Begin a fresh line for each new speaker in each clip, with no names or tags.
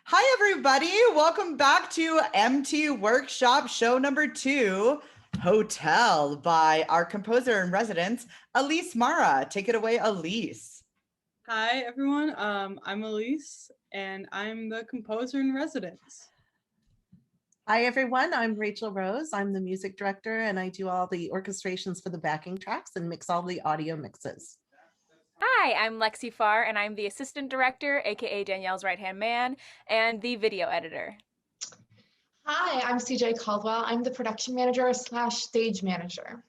Hi, everybody. Welcome back to MT Workshop show number 2, Hotel, by our composer in residence, Elise Marra. Take it away, Elise.
Hi, everyone. I'm Elise, and I'm the composer in residence.
Hi, everyone. I'm Rachael Rose. I'm the music director, and I do all the orchestrations for the backing tracks and mix all the audio mixes.
Hi, I'm Lexie Farr, and I'm the assistant director, aka Danielle's right-hand man, and the video editor.
Hi, I'm CJ Caldwell. I'm the production manager / stage manager.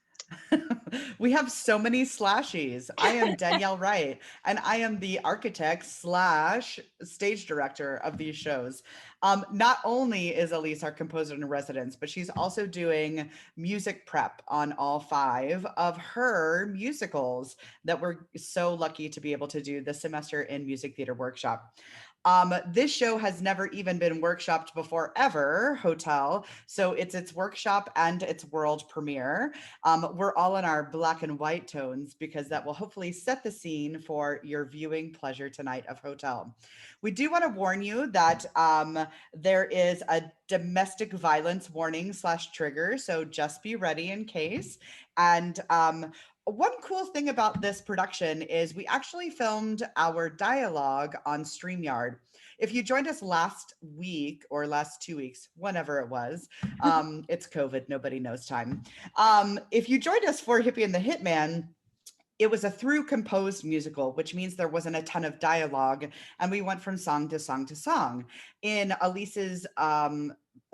We have so many slashies. I am Danielle Wright, and I am the architect / stage director of these shows. Not only is Elise our composer in residence, but she's also doing music prep on all 5 of her musicals that we're so lucky to be able to do this semester in Music Theater Workshop. This show has never even been workshopped before ever, Hotel. So it's its workshop and its world premiere. We're all in our black and white tones because that will hopefully set the scene for your viewing pleasure tonight of Hotel. We do want to warn you that there is a domestic violence warning / trigger, so just be ready in case. And one cool thing about this production is we actually filmed our dialogue on StreamYard. If you joined us last week or last 2 weeks, whenever it was, it's COVID, nobody knows time. If you joined us for Hippie and the Hitman, it was a through composed musical, which means there wasn't a ton of dialogue, and we went from song to song to song. In Elise's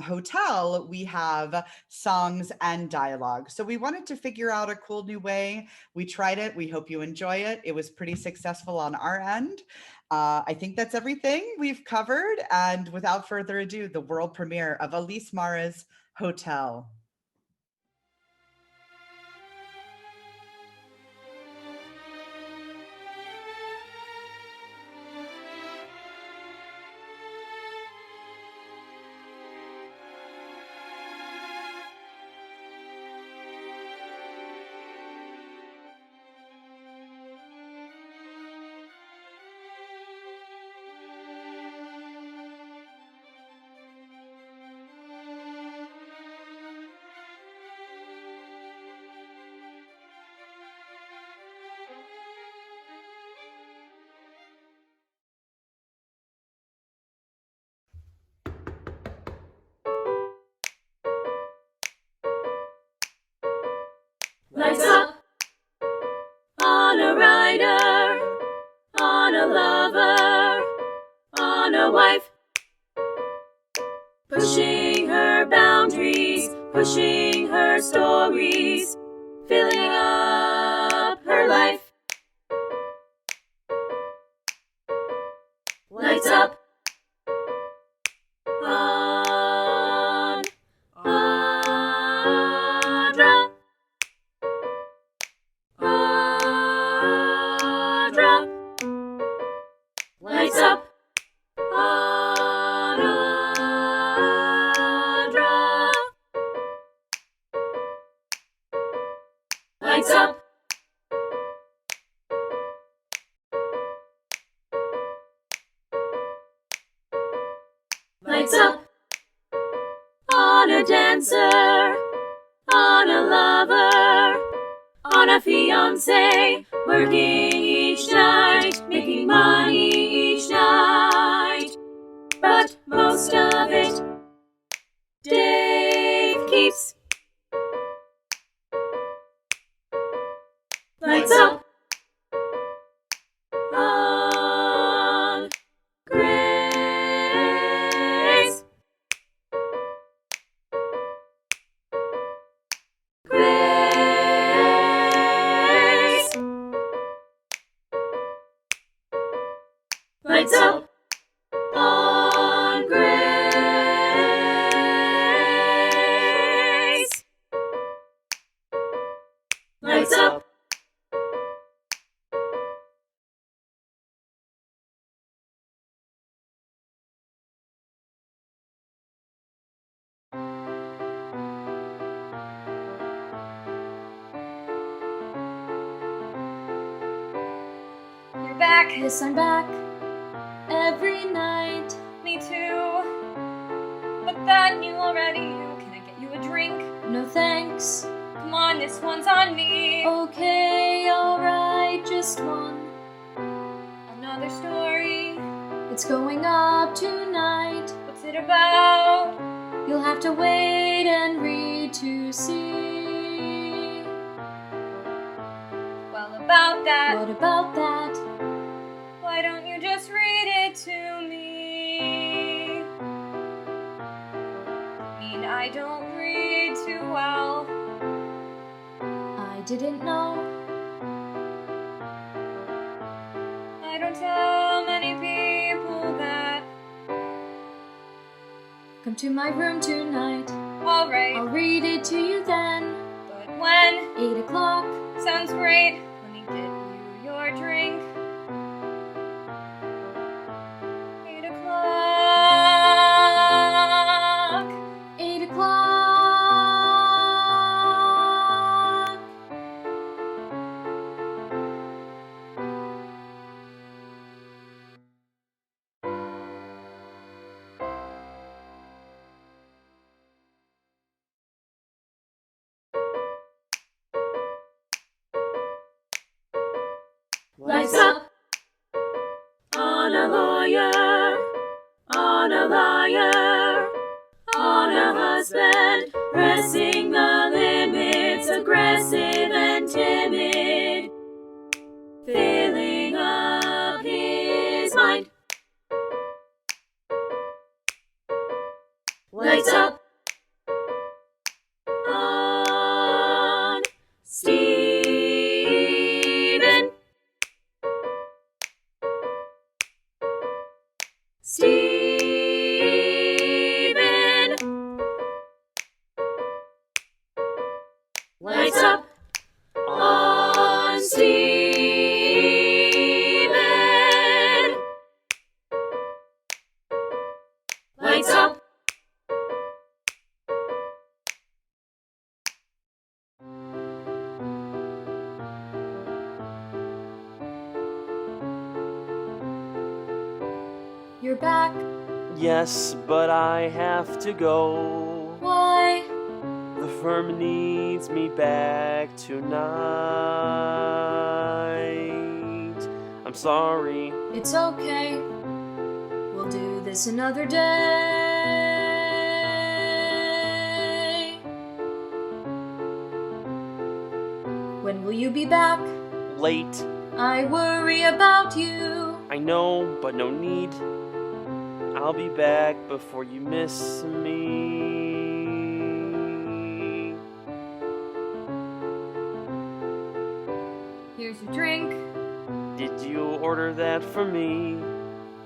Hotel, we have songs and dialogue. So we wanted to figure out a cool new way. We tried it. We hope you enjoy it. It was pretty successful on our end. I think that's everything we've covered. And without further ado, the world premiere of Elise Marra's Hotel.
Lights up on a rider, on a lover, on a wife, pushing her boundaries, pushing her stories, filling up her life. Lights up on Audra. Audra. Lights up on Audra. Lights up. Lights up on a dancer, on a lover, on a fiancé, working each night, making money each night. But most of it, Dave keeps. Lights up on Grace. Grace. Lights up on Grace. Lights up. You're back, yes, I'm back. Every night
Me too. But then you already knew. Can I get you a drink?
No thanks.
Come on, this one's on me.
Okay, alright, just one.
Another story.
It's going up tonight.
What's it about?
You'll have to wait and read to see.
Well, about that.
What about that?
Why don't you just read it to me? I don't read too well.
I didn't know.
I don't tell many people that.
Come to my room tonight.
Alright.
I'll read it to you then.
But when?
8 o'clock.
Sounds great. Let me get you your drink. 8 o'clock.
8 o'clock.
Lights up on a lawyer, on a liar, on a husband, pressing the limits, aggressive and timid, filling up his mind. Lights up on Steven. Steven. Lights up on Steven. Lights up.
You're back.
Yes, but I have to go.
Why?
The firm needs me back tonight. I'm sorry.
It's okay. We'll do this another day. When will you be back?
Late.
I worry about you.
I know, but no need. I'll be back before you miss me.
Here's your drink.
Did you order that for me?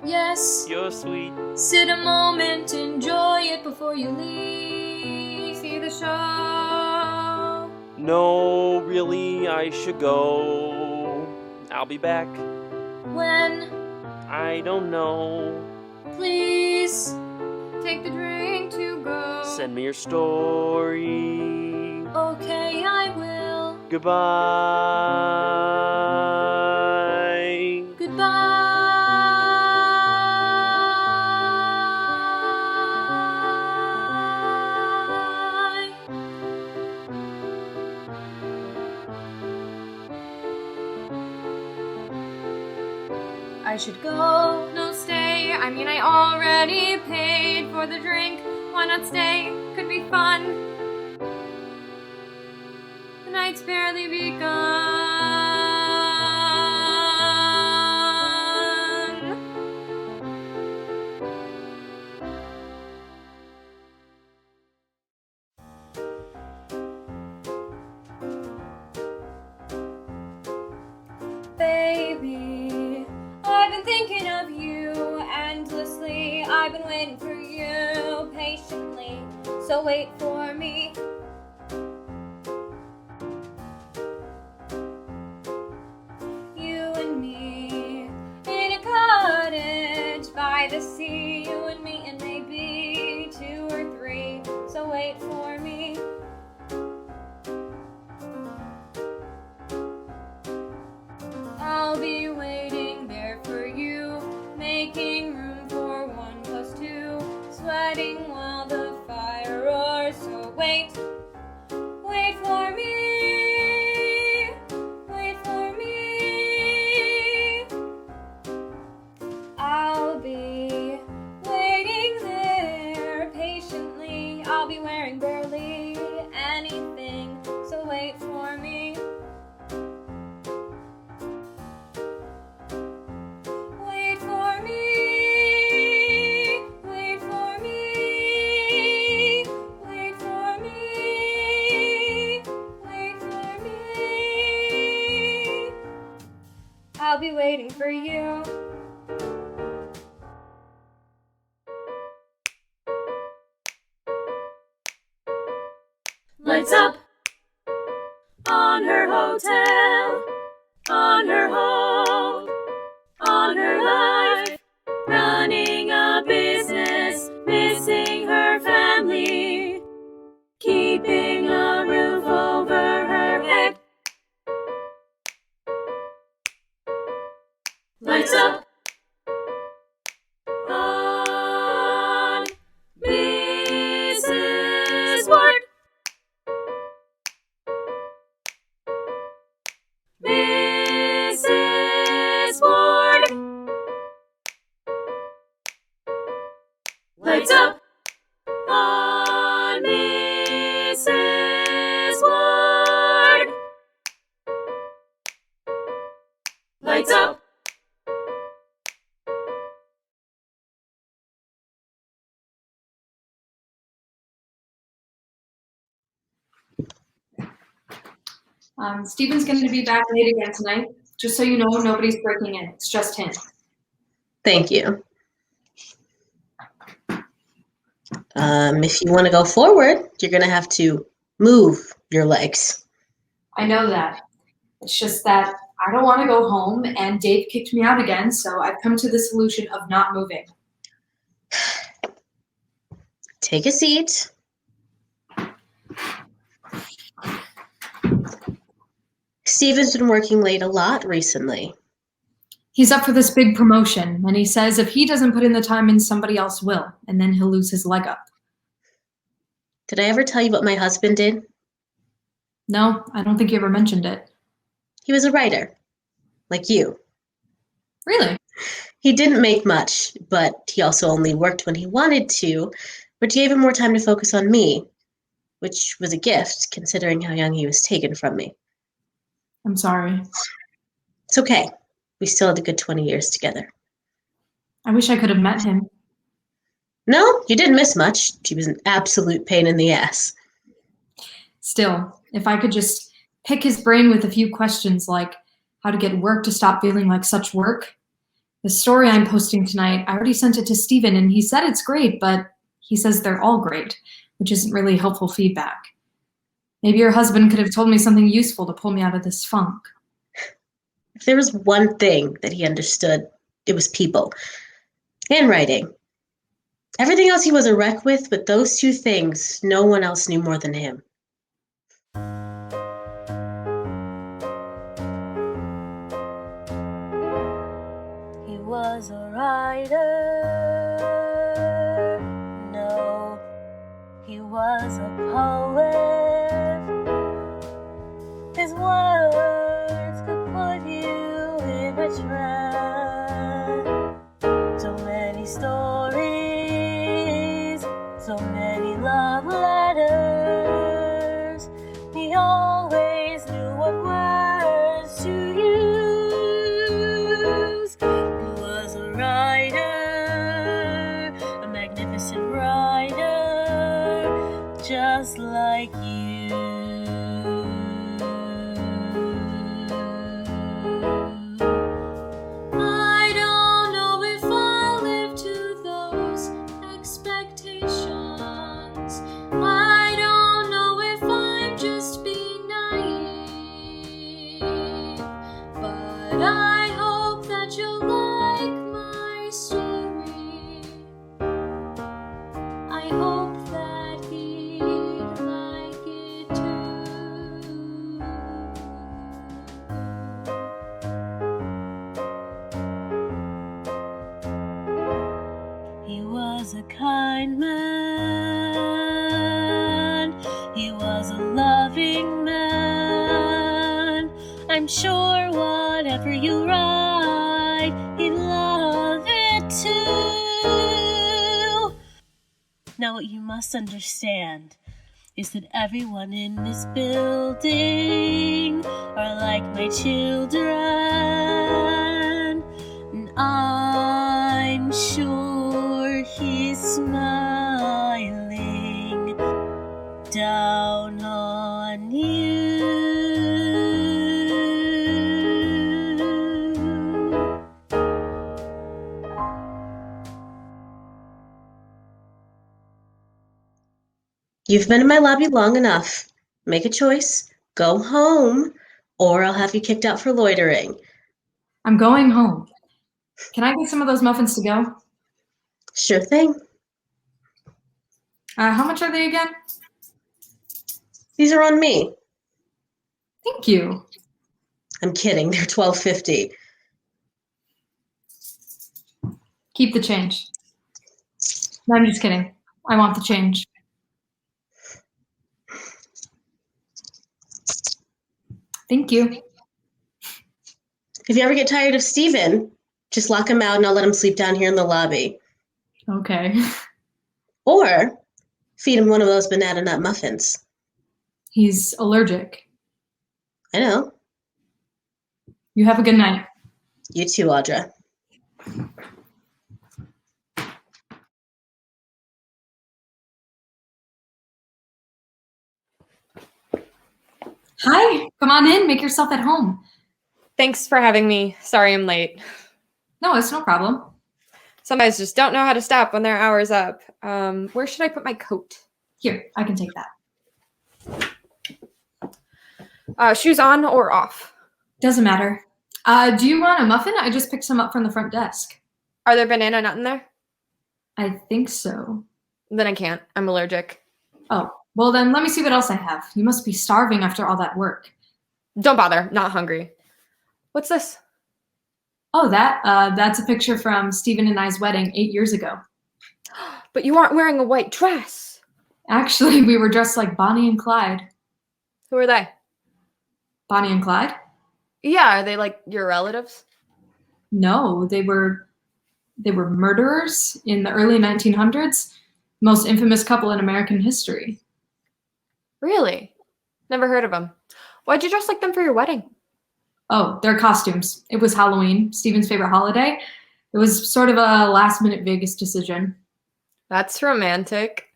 Yes.
You're sweet.
Sit a moment, enjoy it before you leave.
See the show.
No, really, I should go. I'll be back.
When?
I don't know.
Please.
Take the drink to go.
Send me your story.
Okay, I will.
Goodbye.
Goodbye. I should go.
No, stay. I mean, I already paid for the drink. Why not stay? Could be fun. The night's barely begun. Baby, I've been thinking of you endlessly. I've been waiting for you patiently. So wait for me. You and me in a cottage by the sea. You and me and maybe 2 or 3. So wait for me. I'll be waiting there for you, making room for 1 + wedding while the fire roars. So wait for me, wait for me. I'll be waiting there patiently. I'll be wearing barely anything, so wait for me. Wait for me, wait for me, wait for me, wait for me. I'll be waiting for you.
Lights up on her hotel, on her home, on her life, running a business, missing her family, keeping a roof over her head. Lights up on Mrs. Ward. Mrs. Ward. Lights up on Mrs. Ward. Lights up.
Steven's going to be back late again tonight. Just so you know, nobody's breaking in. It's just him.
Thank you. If you want to go forward, you're going to have to move your legs.
I know that. It's just that I don't want to go home, and Dave kicked me out again, so I've come to the solution of not moving.
Take a seat. Steven's been working late a lot recently.
He's up for this big promotion, and he says if he doesn't put in the time in, somebody else will, and then he'll lose his leg up.
Did I ever tell you what my husband did?
No, I don't think you ever mentioned it.
He was a writer, like you.
Really?
He didn't make much, but he also only worked when he wanted to, which gave him more time to focus on me, which was a gift, considering how young he was taken from me.
I'm sorry.
It's okay. We still had a good 20 years together.
I wish I could have met him.
No, you didn't miss much. She was an absolute pain in the ass.
Still, if I could just pick his brain with a few questions like how to get work to stop feeling like such work. The story I'm posting tonight, I already sent it to Steven and he said it's great, but he says they're all great, which isn't really helpful feedback. Maybe your husband could have told me something useful to pull me out of this funk.
If there was one thing that he understood, it was people and writing. Everything else he was a wreck with, but those two things, no one else knew more than him.
He was a writer. No, he was a poet. His words could put you in a trance. So many stories, so many love letters. He always knew what words to use. He was a writer, a magnificent writer, just like you.
I hope that he'd like it.
He was a kind man. He was a loving man. I'm sure whatever you write, he'd love it too. Now what you must understand is that everyone in this building are like my children. And I'm sure he's smiling down on you.
You've been in my lobby long enough. Make a choice. Go home, or I'll have you kicked out for loitering.
I'm going home. Can I get some of those muffins to go?
Sure thing.
How much are they again?
These are on me.
Thank you.
I'm kidding. They're $12.50.
Keep the change. No, I'm just kidding. I want the change. Thank you.
If you ever get tired of Steven, just lock him out and I'll let him sleep down here in the lobby.
Okay.
Or feed him one of those banana nut muffins.
He's allergic.
I know.
You have a good night.
You too, Audra.
Hi, come on in. Make yourself at home.
Thanks for having me. Sorry I'm late.
No, it's no problem.
Some guys just don't know how to stop when their hour's up. Where should I put my coat?
Here, I can take
that. Shoes on or off?
Doesn't matter. Do you want a muffin? I just picked some up from the front desk.
Are there banana nut in there?
I think so.
Then I can't. I'm allergic.
Oh, well then let me see what else I have. You must be starving after all that work.
Don't bother. Not hungry. What's this?
Oh, that's a picture from Stephen and I's wedding 8 years ago.
But you aren't wearing a white dress.
Actually, we were dressed like Bonnie and Clyde.
Who are they?
Bonnie and Clyde?
Yeah, are they like your relatives?
No, they were murderers in the early 1900s. Most infamous couple in American history.
Really? Never heard of them. Why'd you dress like them for your wedding?
Oh, their costumes. It was Halloween, Stephen's favorite holiday. It was sort of a last-minute Vegas decision.
That's romantic.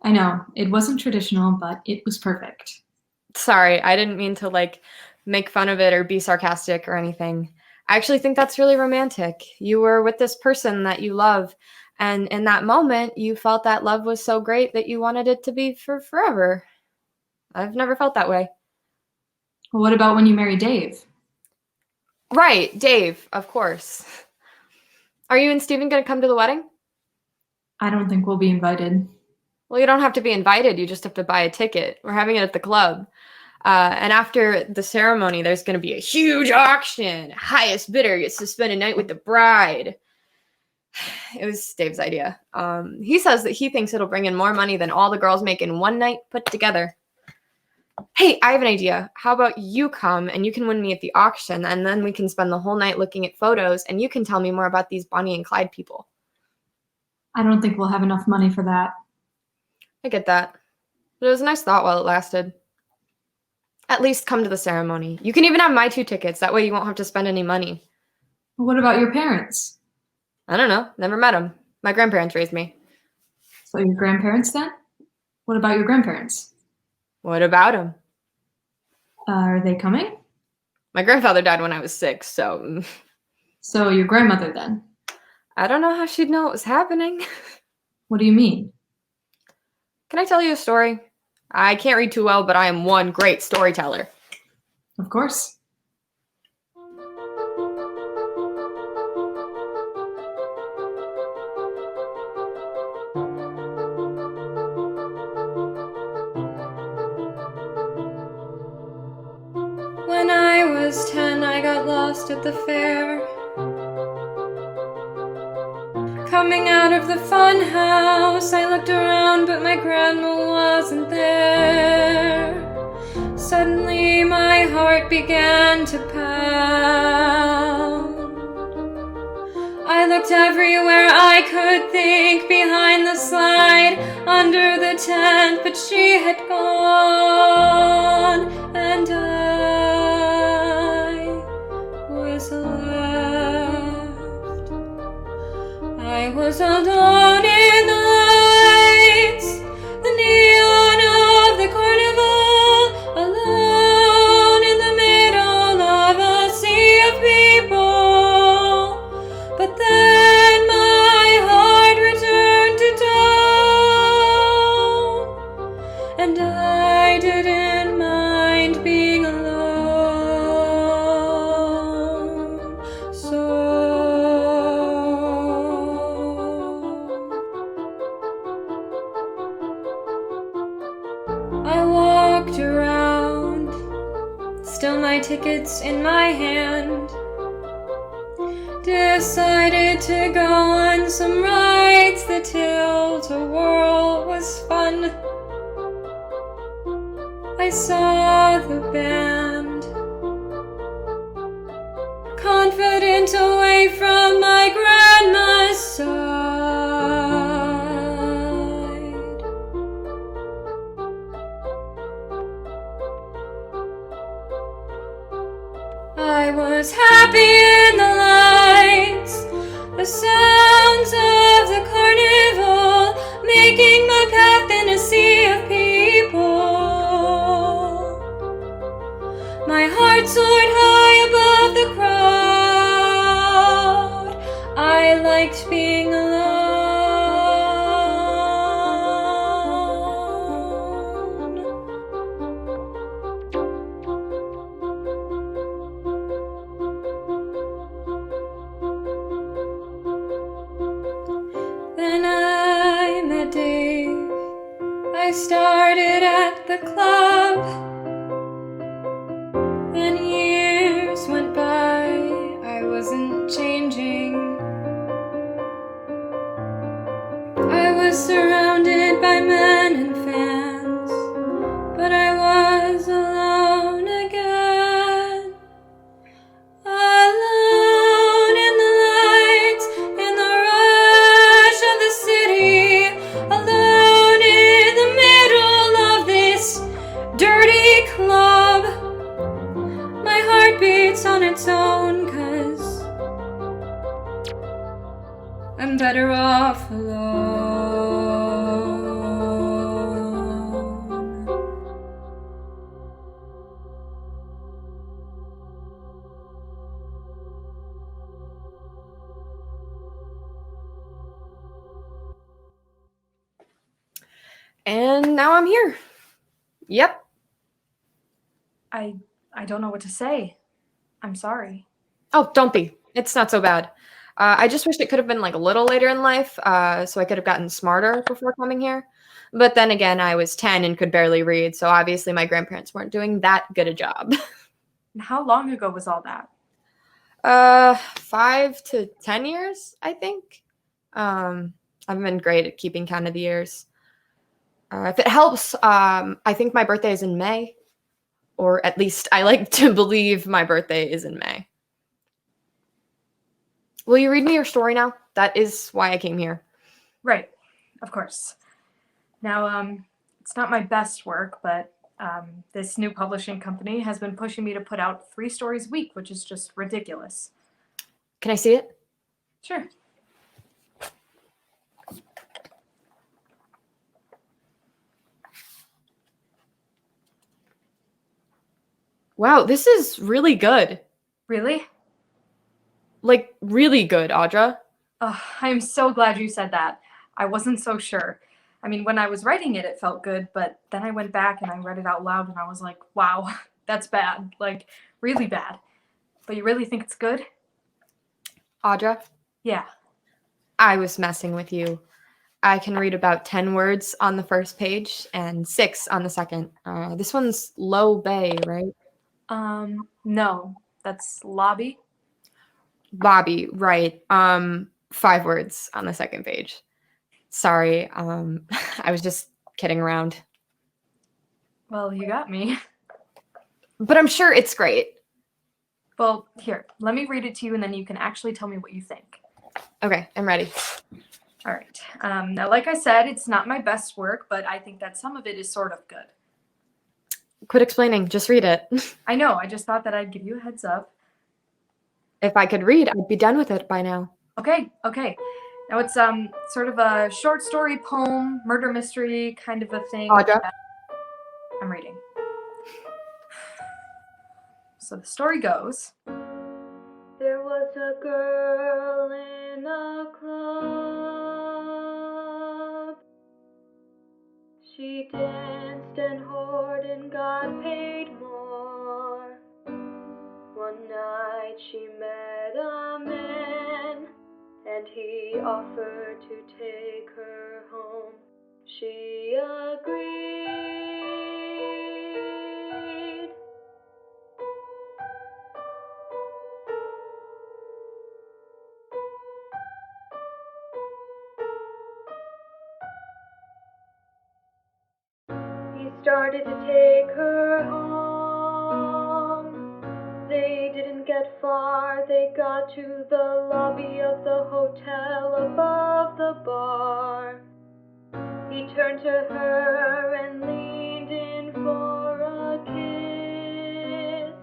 I know. It wasn't traditional, but it was perfect.
Sorry, I didn't mean to, make fun of it or be sarcastic or anything. I actually think that's really romantic. You were with this person that you love, and in that moment, you felt that love was so great that you wanted it to be for forever. I've never felt that way.
Well, what about when you married Dave?
Right, Dave, of course. Are you and Steven going to come to the wedding?
I don't think we'll be invited.
Well, you don't have to be invited. You just have to buy a ticket. We're having it at the club. And after the ceremony, there's going to be a huge auction. Highest bidder gets to spend a night with the bride. It was Dave's idea. He says that he thinks it'll bring in more money than all the girls make in one night put together. Hey, I have an idea. How about you come and you can win me at the auction, and then we can spend the whole night looking at photos, and you can tell me more about these Bonnie and Clyde people.
I don't think we'll have enough money for that.
I get that. But it was a nice thought while it lasted. At least come to the ceremony. You can even have my 2 tickets. That way you won't have to spend any money.
What about your parents?
I don't know. Never met them. My grandparents raised me.
So your grandparents then? What about your grandparents?
What about them?
Are they coming?
My grandfather died when I was 6, so...
So your grandmother then?
I don't know how she'd know what was happening.
What do you mean?
Can I tell you a story? I can't read too well, but I am one great storyteller.
Of course.
When I was 10, I got lost at the fair. Coming out of the fun house, I looked around, but my grandma wasn't there. Suddenly my heart began to pound. I looked everywhere I could think, behind the slide, under the tent, but she had gone, and I was left. I was alone in the lights, the neon of the carnival, alone in the middle of a sea of people. But then my heart returned to town, and I didn't mind being alone. So I walked around, still my tickets in my hand. Decided to go on some rides. The tilt-a-whirl was fun. I saw the band, confident away from my grandma's side. I was happy in the lights, the sounds of the carnival, making my path in a sea of people. My heart soared high above the crowd. I liked being alone. Then I met Dave. I started at the club. Then years went by. I wasn't changing. I was surrounded by men and fans, but I was alone again. Alone in the lights, in the rush of the city, alone in the middle of this dirty club. My heart beats on its own, 'cause I'm better off alone.
And now I'm here. Yep.
I don't know what to say. I'm sorry.
Oh, don't be. It's not so bad. I just wished it could have been like a little later in life, so I could have gotten smarter before coming here. But then again, I was 10 and could barely read, so obviously my grandparents weren't doing that good a job.
And how long ago was all that?
5 to 10 years, I think. I've been great at keeping count of the years. If it helps, I think my birthday is in May. Or at least I like to believe my birthday is in May. Will you read me your story now? That is why I came here.
Right, of course. Now, it's not my best work, but this new publishing company has been pushing me to put out 3 stories a week, which is just ridiculous.
Can I see it?
Sure.
Wow, this is really good.
Really?
Like, really good, Audra.
I'm so glad you said that. I wasn't so sure. I mean, when I was writing it, it felt good, but then I went back and I read it out loud and I was like, wow, that's bad. Like, really bad. But you really think it's good?
Audra?
Yeah.
I was messing with you. I can read about 10 words on the first page and 6 on the second. This one's low bay, right?
No, that's lobby.
Bobby, right. 5 words on the second page. Sorry, I was just kidding around.
Well, you got me.
But I'm sure it's great.
Well, here, let me read it to you and then you can actually tell me what you think.
Okay, I'm ready.
All right. Now, like I said, it's not my best work, but I think that some of it is sort of good.
Quit explaining, just read it.
I know, I just thought that I'd give you a heads up.
If I could read, I'd be done with it by now.
Okay. Now it's sort of a short story, poem, murder mystery kind of a thing.
Audra?
I'm reading. So the story goes. There was a girl in a club. She danced and whored and got paid more. One night she met a man, and he offered to take her home. She agreed. He started to take her home. They didn't get far, they got to the lobby of the hotel above the bar. He turned to her and leaned in for a kiss.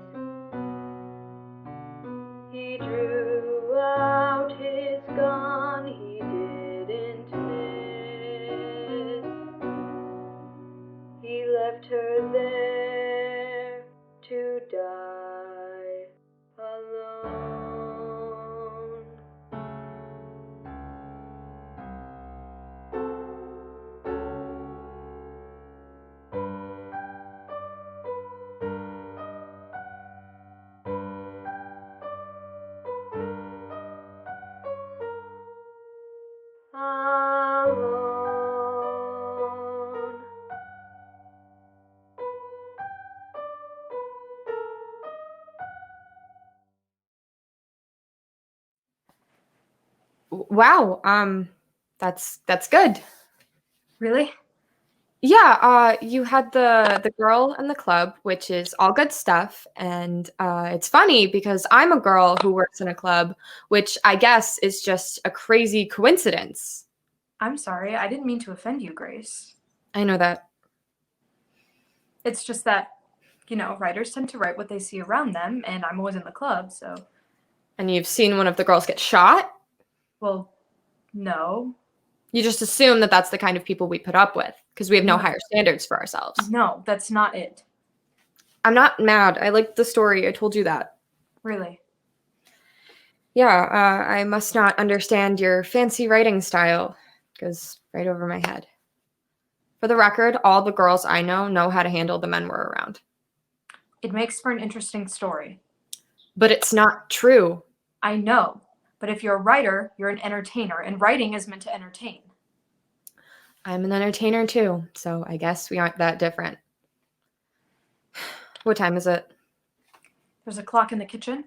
He drew out his gun, he didn't miss. He left her there to die alone. Alone.
Wow, that's good.
Really?
Yeah, you had the girl in the club, which is all good stuff, and it's funny because I'm a girl who works in a club, which I guess is just a crazy coincidence.
I'm sorry, I didn't mean to offend you, Grace.
I know that.
It's just that, writers tend to write what they see around them, and I'm always in the club, so.
And you've seen one of the girls get shot?
Well, no.
You just assume that that's the kind of people we put up with because we have no higher standards for ourselves.
No, that's not it.
I'm not mad. I liked the story. I told you that.
Really?
Yeah, I must not understand your fancy writing style. Goes right over my head. For the record, all the girls I know how to handle the men we're around.
It makes for an interesting story.
But it's not true.
I know. But if you're a writer, you're an entertainer, and writing is meant to entertain.
I'm an entertainer too, so I guess we aren't that different. What time is it?
There's a clock in the kitchen.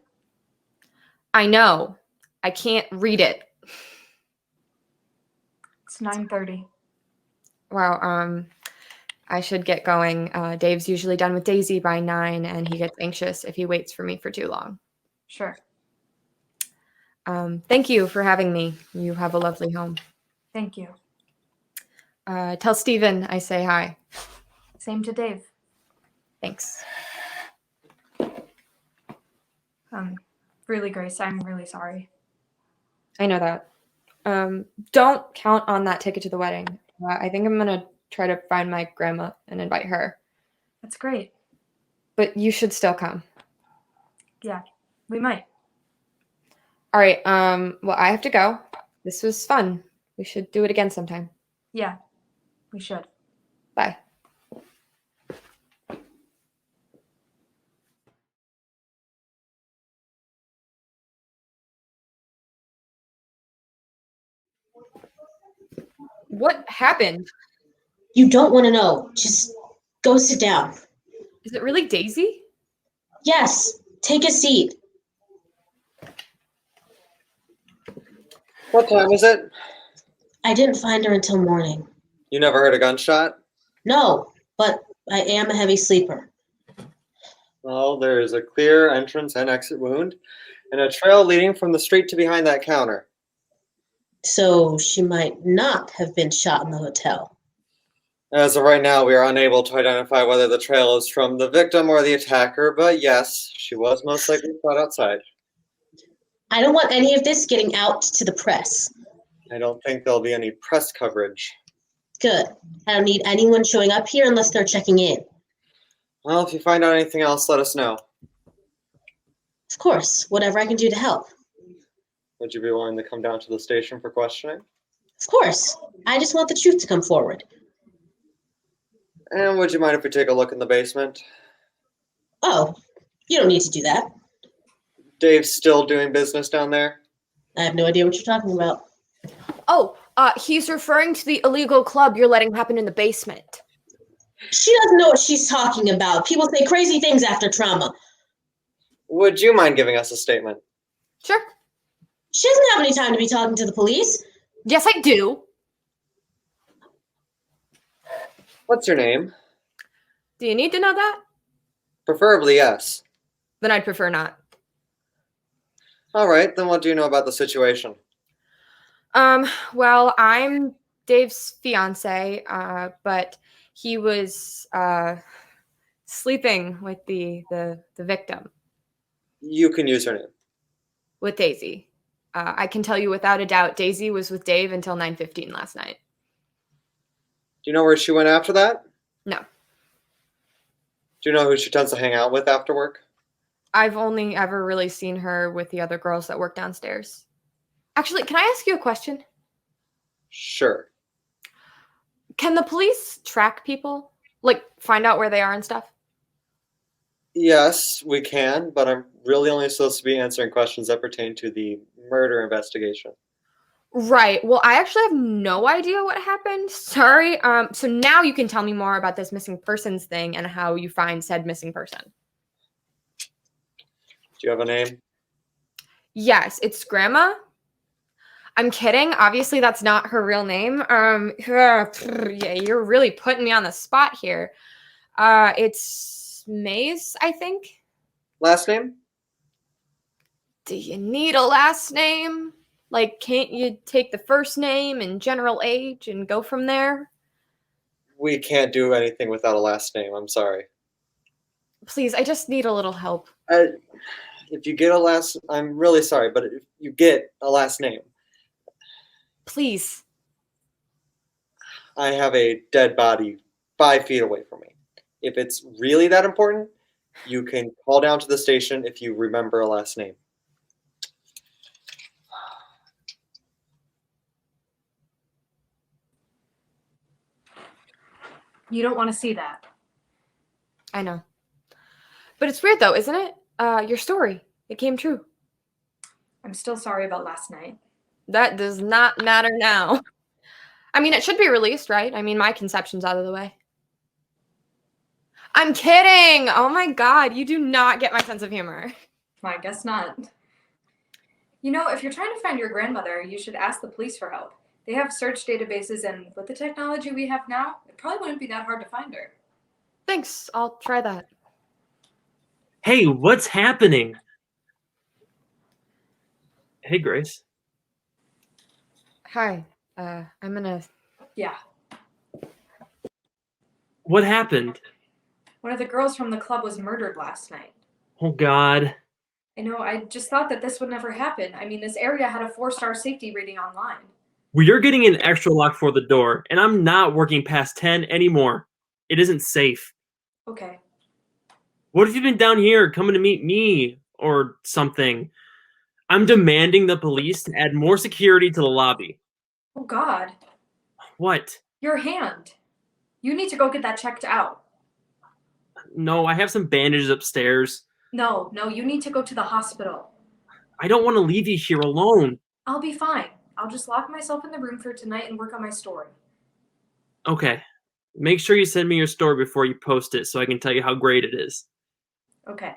I know. I can't read it.
It's 9:30.
Wow, I should get going. Dave's usually done with Daisy by 9, and he gets anxious if he waits for me for too long.
Sure.
Thank you for having me. You have a lovely home.
Thank you.
Tell Steven I say hi.
Same to Dave.
Thanks.
Really, Grace, I'm really sorry.
I know that. Don't count on that ticket to the wedding. I think I'm going to try to find my grandma and invite her.
That's great.
But you should still come.
Yeah, we might.
All right. Well, I have to go. This was fun. We should do it again sometime.
Yeah, we should.
Bye. What happened?
You don't want to know. Just go sit down.
Is it really Daisy?
Yes, take a seat.
What time is it?
I didn't find her until morning.
You never heard a gunshot?
No, but I am a heavy sleeper.
Well, there is a clear entrance and exit wound, and a trail leading from the street to behind that counter.
So she might not have been shot in the hotel.
As of right now, we are unable to identify whether the trail is from the victim or the attacker, but yes, she was most likely shot outside.
I don't want any of this getting out to the press.
I don't think there'll be any press coverage.
Good. I don't need anyone showing up here unless they're checking in.
Well, if you find out anything else, let us know.
Of course, whatever I can do to help.
Would you be willing to come down to the station for questioning?
Of course. I just want the truth to come forward.
And would you mind if we take a look in the basement?
Oh, you don't need to do that.
Dave's still doing business down there?
I have no idea what you're talking about.
Oh, he's referring to the illegal club you're letting happen in the basement.
She doesn't know what she's talking about. People say crazy things after trauma.
Would you mind giving us a statement?
Sure.
She doesn't have any time to be talking to the police.
Yes, I do.
What's your name?
Do you need to know that?
Preferably yes.
Then I'd prefer not.
All right, then what do you know about the situation?
Well, I'm Dave's fiance, but he was sleeping with the victim.
You can use her name.
With Daisy. I can tell you without a doubt, Daisy was with Dave until 9:15 last night.
Do you know where she went after that?
No.
Do you know who she tends to hang out with after work?
I've only ever really seen her with the other girls that work downstairs. Actually, can I ask you a question?
Sure.
Can the police track people? Like, find out where they are and stuff?
Yes, we can, but I'm really only supposed to be answering questions that pertain to the murder investigation.
Right. Well, I actually have no idea what happened. Sorry. So now you can tell me more about this missing persons thing and how you find said missing person.
Do you have a name?
Yes, it's Grandma. I'm kidding. Obviously, that's not her real name. Yeah, you're really putting me on the spot here. It's Maze, I think.
Last name?
Do you need a last name? Like, can't you take the first name and general age and go from there?
We can't do anything without a last name. I'm sorry.
Please, I just need a little help.
If you get a last, I'm really sorry, but if you get a last name.
Please.
I have a dead body 5 feet away from me. If it's really that important, you can call down to the station if you remember a last name.
You don't want to see that.
I know. But it's weird though, isn't it? Your story. It came true.
I'm still sorry about last night.
That does not matter now. I mean, it should be released, right? I mean, my conception's out of the way. I'm kidding! Oh my god, you do not get my sense of humor.
I guess not. You know, if you're trying to find your grandmother, you should ask the police for help. They have search databases, and with the technology we have now, it probably wouldn't be that hard to find her.
Thanks, I'll try that.
Hey, what's happening? Hey, Grace.
Hi, I'm gonna...
Yeah.
What happened?
One of the girls from the club was murdered last night.
Oh, God.
I know, I just thought that this would never happen. I mean, this area had a 4-star safety rating online.
Well, you're getting an extra lock for the door, and I'm not working past 10 anymore. It isn't safe.
Okay.
What if you've been down here coming to meet me or something? I'm demanding the police to add more security to the lobby.
Oh, God.
What?
Your hand. You need to go get that checked out.
No, I have some bandages upstairs.
No, you need to go to the hospital.
I don't want to leave you here alone.
I'll be fine. I'll just lock myself in the room for tonight and work on my story.
Okay. Make sure you send me your story before you post it so I can tell you how great it is.
Okay.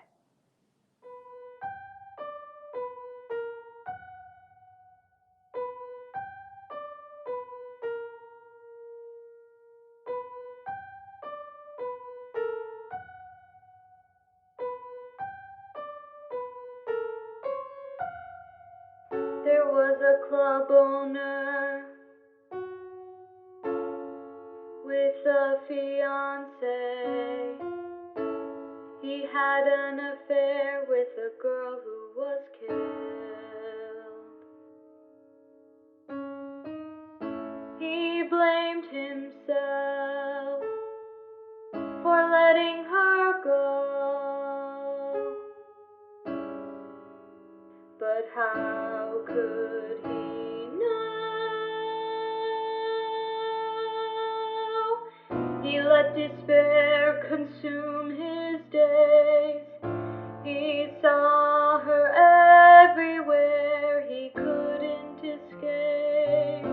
was a club owner with a fiance. He had an affair with a girl who was killed. He blamed himself for letting her go. But how could he know? He let despair consume his days. He saw her everywhere, he couldn't escape.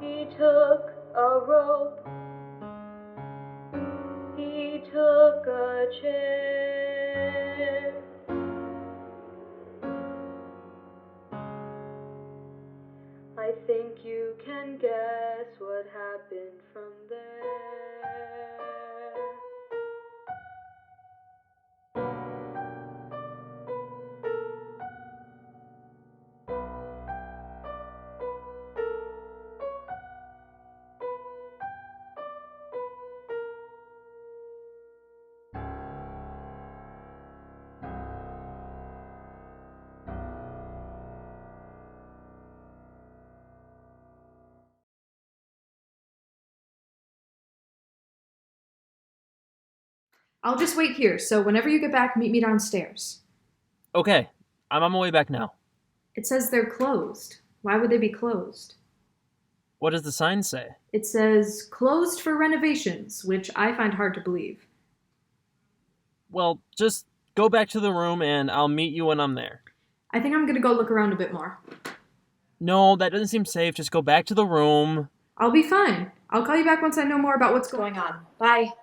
He took a rope, he took a chair. I think you can guess what happened from there.
I'll just wait here, so whenever you get back, meet me downstairs.
Okay, I'm on my way back now.
It says they're closed. Why would they be closed?
What does the sign say?
It says closed for renovations, which I find hard to believe.
Well, just go back to the room and I'll meet you when I'm there.
I think I'm gonna go look around a bit more.
No, that doesn't seem safe. Just go back to the room.
I'll be fine. I'll call you back once I know more about what's going on. Bye.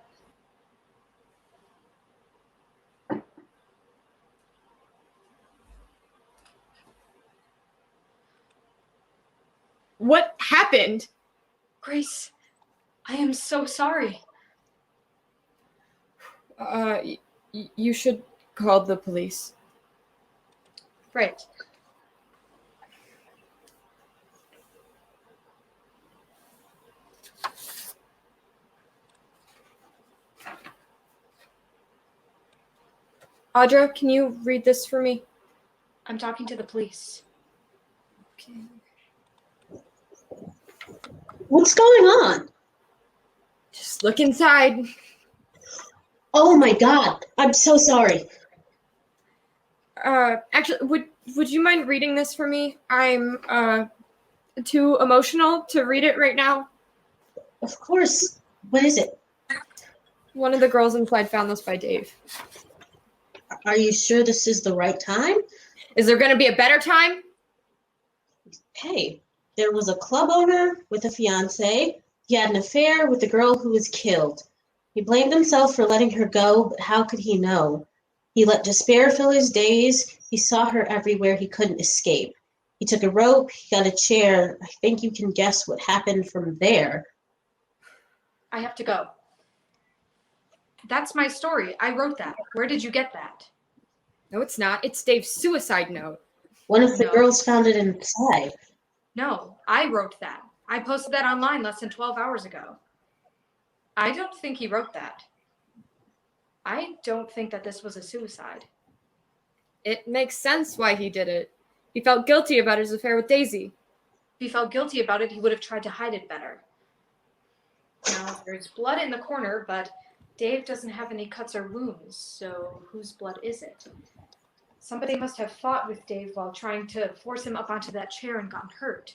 What happened? Grace, I am so sorry.
You should call the police.
Right.
Audra, can you read this for me?
I'm talking to the police.
Okay.
What's going on?
Just look inside.
Oh my god, I'm so sorry.
Actually, would you mind reading this for me? I'm too emotional to read it right now.
Of course. What is it?
One of the girls implied found this by Dave.
Are you sure this is the right time?
Is there going to be a better time?
Hey, there was a club owner with a fiance. He had an affair with the girl who was killed. He blamed himself for letting her go, but how could he know? He let despair fill his days. He saw her everywhere, he couldn't escape. He took a rope, he got a chair. I think you can guess what happened from there.
I have to go. That's my story. I wrote that. Where did you get that?
No, it's not. It's Dave's suicide note.
One of the girls found it inside.
No, I wrote that. I posted that online less than 12 hours ago. I don't think he wrote that. I don't think that this was a suicide.
It makes sense why he did it. He felt guilty about his affair with Daisy.
If he felt guilty about it, he would have tried to hide it better. Now, there's blood in the corner, but Dave doesn't have any cuts or wounds, so whose blood is it? Somebody must have fought with Dave while trying to force him up onto that chair and gotten hurt.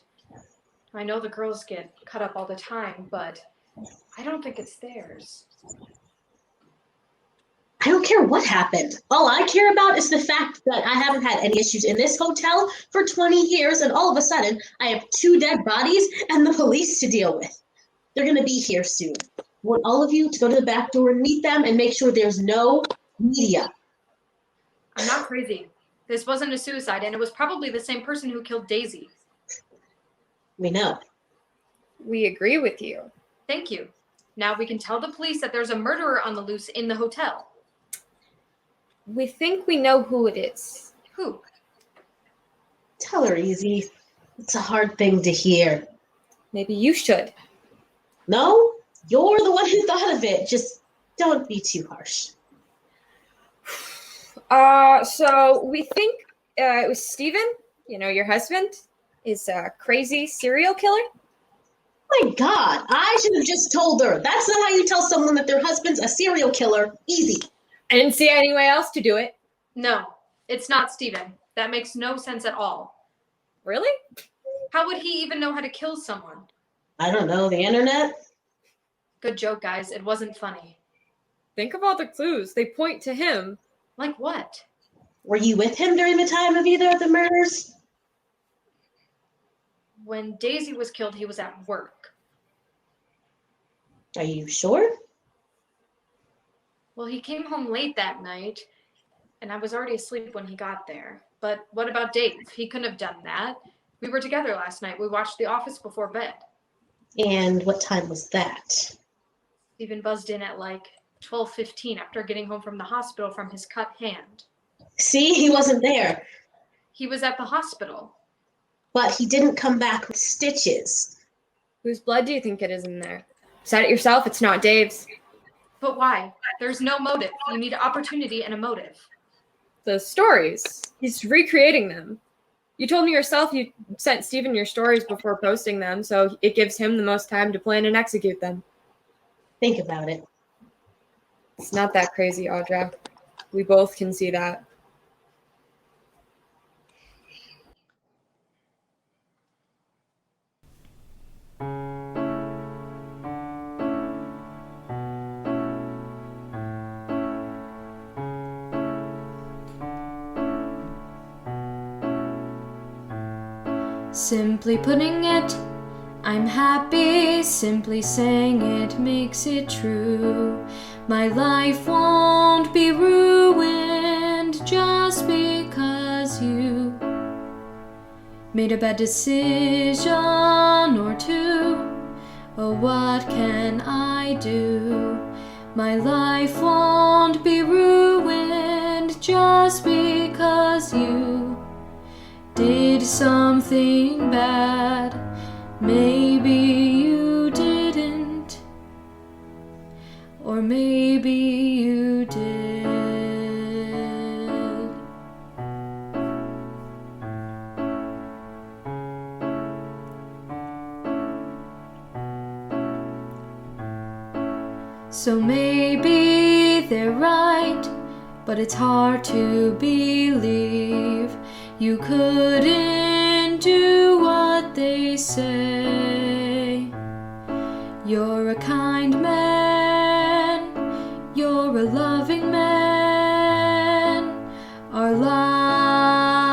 I know the girls get cut up all the time, but I don't think it's theirs.
I don't care what happened. All I care about is the fact that I haven't had any issues in this hotel for 20 years, and all of a sudden, I have 2 dead bodies and the police to deal with. They're going to be here soon. I want all of you to go to the back door and meet them and make sure there's no media.
I'm not crazy. This wasn't a suicide, and it was probably the same person who killed Daisy.
We know.
We agree with you.
Thank you. Now we can tell the police that there's a murderer on the loose in the hotel.
We think we know who it is.
Who?
Tell her easy. It's a hard thing to hear.
Maybe you should.
No, you're the one who thought of it. Just don't be too harsh.
So we think it was Steven, your husband, is a crazy serial killer.
My God, I should have just told her. That's not how you tell someone that their husband's a serial killer. Easy.
I didn't see any way else to do it.
No, it's not Steven. That makes no sense at all.
Really?
How would he even know how to kill someone?
I don't know, the internet?
Good joke, guys. It wasn't funny.
Think of all the clues. They point to him.
Like what?
Were you with him during the time of either of the murders?
When Daisy was killed, he was at work.
Are you sure?
Well, he came home late that night, and I was already asleep when he got there. But what about Dave? He couldn't have done that. We were together last night. We watched The Office before bed.
And what time was that?
Steven buzzed in at like 12:15 after getting home from the hospital from his cut hand.
See, he wasn't there.
He was at the hospital.
But he didn't come back with stitches.
Whose blood do you think it is in there? Said it yourself, it's not Dave's.
But why? There's no motive. You need opportunity and a motive.
The stories. He's recreating them. You told me yourself you sent Steven your stories before posting them, so it gives him the most time to plan and execute them.
Think about it.
It's not that crazy, Audra. We both can see that.
Simply putting it, I'm happy. Simply saying it makes it true. My life won't be ruined just because you made a bad decision or two. Oh, what can I do? My life won't be ruined just because you did something bad. Maybe you didn't, or maybe you did. So maybe they're right, but it's hard to believe you couldn't do what they say. You're a kind man, you're a loving man. Our lives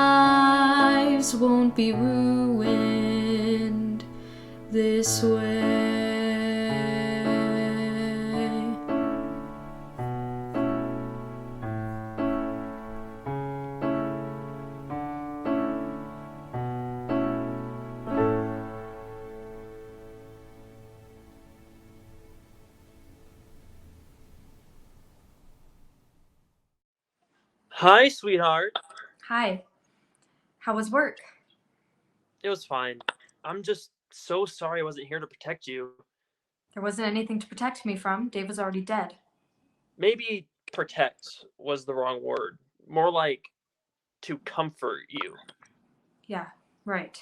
won't be ruined this way.
Hi, sweetheart.
Hi. How was work?
It was fine. I'm just so sorry I wasn't here to protect you.
There wasn't anything to protect me from. Dave was already dead.
Maybe protect was the wrong word. More like to comfort you.
Yeah, right.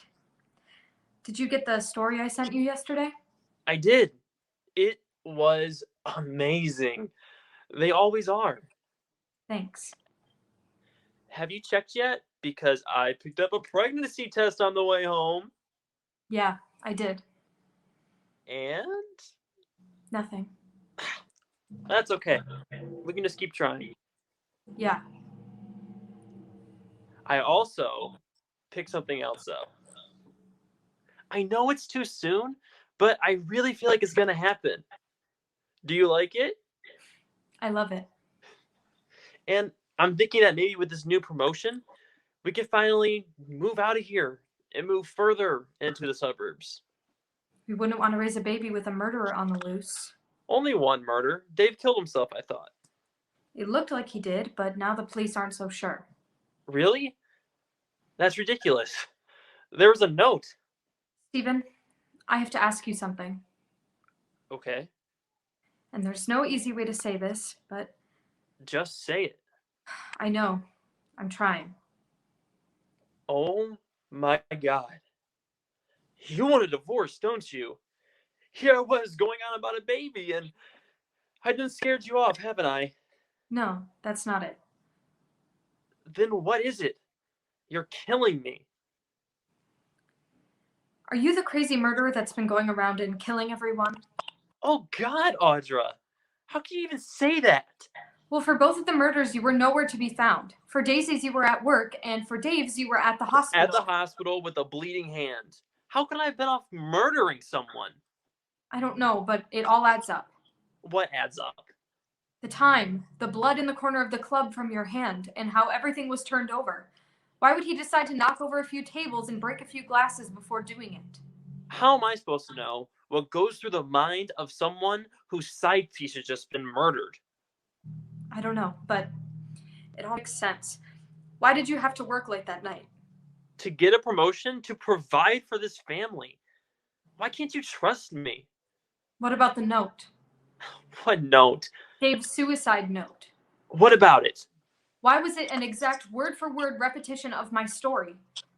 Did you get the story I sent you yesterday?
I did. It was amazing. They always are.
Thanks.
Have you checked yet? Because I picked up a pregnancy test on the way home.
Yeah, I did.
And?
Nothing.
That's okay. We can just keep trying.
Yeah.
I also picked something else up. I know it's too soon, but I really feel like it's going to happen. Do you like it?
I love it.
And I'm thinking that maybe with this new promotion, we could finally move out of here and move further into the suburbs.
We wouldn't want to raise a baby with a murderer on the loose.
Only one murder. Dave killed himself, I thought.
It looked like he did, but now the police aren't so sure.
Really? That's ridiculous. There was a note.
Stephen, I have to ask you something.
Okay,
And there's no easy way to say this, but
just say it.
I know. I'm trying.
Oh my God. You want a divorce, don't you? Here I was going on about a baby, and I done scared you off, haven't I?
No, that's not it.
Then what is it? You're killing me.
Are you the crazy murderer that's been going around and killing everyone?
Oh God, Audra. How can you even say that?
Well, for both of the murders, you were nowhere to be found. For Daisy's, you were at work, and for Dave's, you were at the hospital.
At the hospital with a bleeding hand. How can I have been off murdering someone?
I don't know, but it all adds up.
What adds up?
The time, the blood in the corner of the club from your hand, and how everything was turned over. Why would he decide to knock over a few tables and break a few glasses before doing it?
How am I supposed to know what goes through the mind of someone whose side piece has just been murdered?
I don't know, but it all makes sense. Why did you have to work late that night?
To get a promotion, to provide for this family. Why can't you trust me?
What about the note?
What note?
Dave's suicide note.
What about it?
Why was it an exact word-for-word repetition of my story?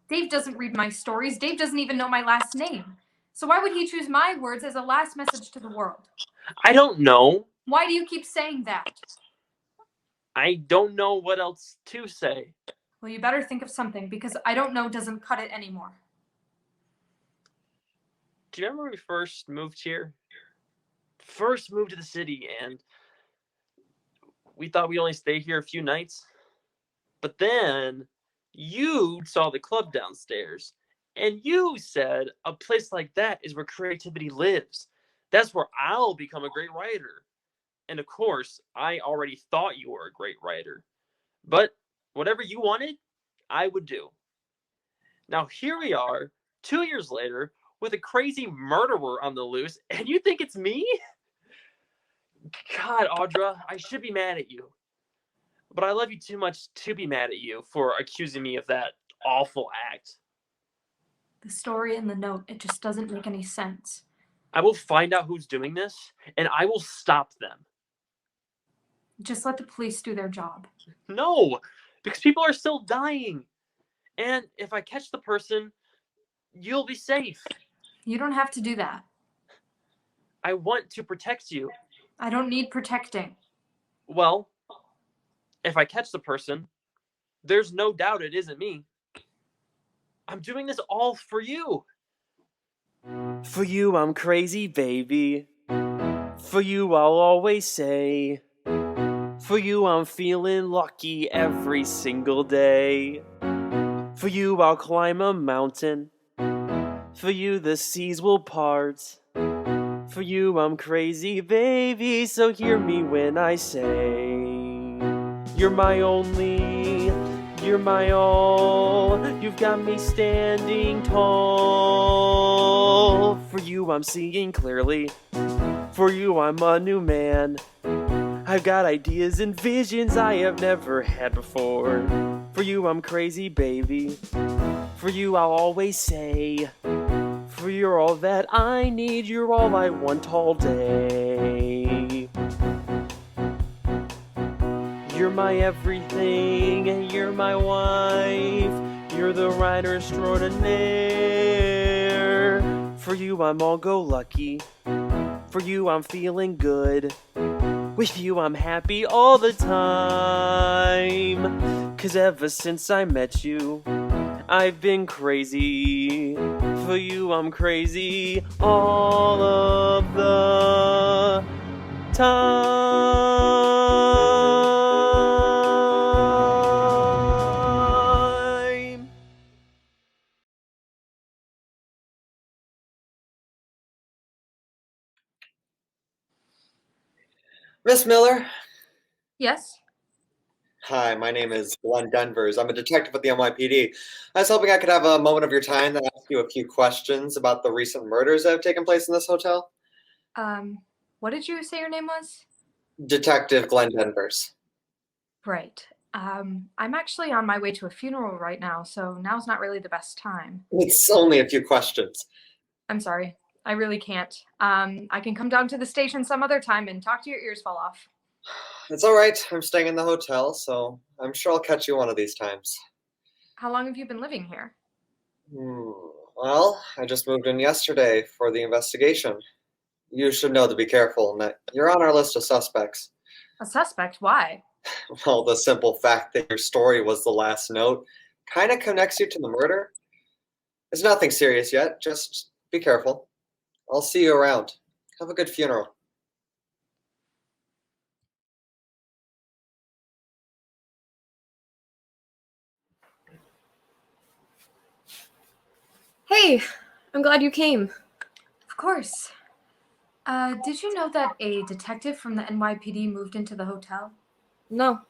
Dave doesn't read my stories. Dave doesn't even know my last name. So why would he choose my words as a last message to the world?
I don't know.
Why do you keep saying that?
I don't know what else to say.
Well, you better think of something, because I don't know doesn't cut it anymore.
Do you remember when we first moved here? First moved to the city, and we thought we'd only stay here a few nights. But then you saw the club downstairs, and you said a place like that is where creativity lives. That's where I'll become a great writer. And of course, I already thought you were a great writer. But whatever you wanted, I would do. Now here we are, 2 years later, with a crazy murderer on the loose, and you think it's me? God, Audra, I should be mad at you. But I love you too much to be mad at you for accusing me of that awful act.
The story and the note, it just doesn't make any sense.
I will find out who's doing this, and I will stop them.
Just let the police do their job.
No, because people are still dying. And if I catch the person, you'll be safe.
You don't have to do that.
I want to protect you.
I don't need protecting.
Well, if I catch the person, there's no doubt it isn't me. I'm doing this all for you. For you, I'm crazy, baby. For you, I'll always say. For you, I'm feeling lucky every single day. For you, I'll climb a mountain. For you, the seas will part. For you, I'm crazy, baby, so hear me when I say, you're my only, you're my all. You've got me standing tall. For you, I'm seeing clearly. For you, I'm a new man. I've got ideas and visions I have never had before. For you, I'm crazy, baby. For you, I'll always say, for you're all that I need, you're all I want all day. You're my everything, you're my wife, you're the writer extraordinaire. For you, I'm all go lucky. For you, I'm feeling good. With you, I'm happy all the time. 'Cause ever since I met you, I've been crazy. For you, I'm crazy all of the time.
Miss Miller?
Yes?
Hi, my name is Glen Denvers. I'm a detective at the NYPD. I was hoping I could have a moment of your time to ask you a few questions about the recent murders that have taken place in this hotel.
What did you say your name was?
Detective Glen Denvers.
Right. I'm actually on my way to a funeral right now, so now's not really the best time.
It's only a few questions.
I'm sorry. I really can't. I can come down to the station some other time and talk to your ears fall off.
It's all right. I'm staying in the hotel, so I'm sure I'll catch you one of these times.
How long have you been living here?
Well, I just moved in yesterday for the investigation. You should know to be careful, and that you're on our list of suspects.
A suspect? Why?
Well, the simple fact that your story was the last note kind of connects you to the murder. It's nothing serious yet. Just be careful. I'll see you around. Have a good funeral.
Hey, I'm glad you came.
Of course. Did you know that a detective from the NYPD moved into the hotel?
No.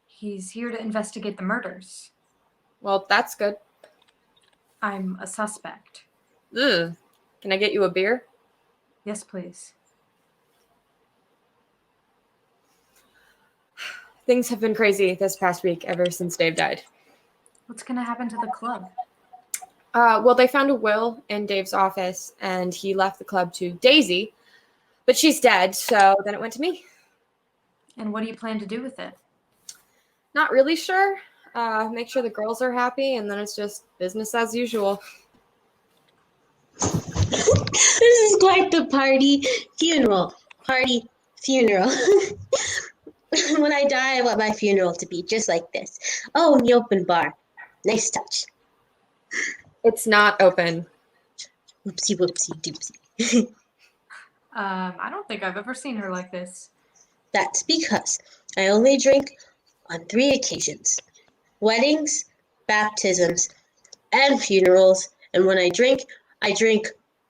He's here to investigate the murders.
Well, that's good.
I'm a suspect.
Ugh. Can I get you a beer?
Yes, please.
Things have been crazy this past week ever since Dave died.
What's gonna happen to the club?
Well, they found a will in Dave's office, and he left the club to Daisy, but she's dead, so then it went to me.
And what do you plan to do with it?
Not really sure. Make sure the girls are happy, and then it's just business as usual.
This is quite the party funeral. Party funeral. When I die, I want my funeral to be just like this. Oh, in the open bar. Nice touch.
It's not open.
Whoopsie, whoopsie, doopsie.
I don't think I've ever seen her like this.
That's because I only drink on 3 occasions. Weddings, baptisms, and funerals. And when I drink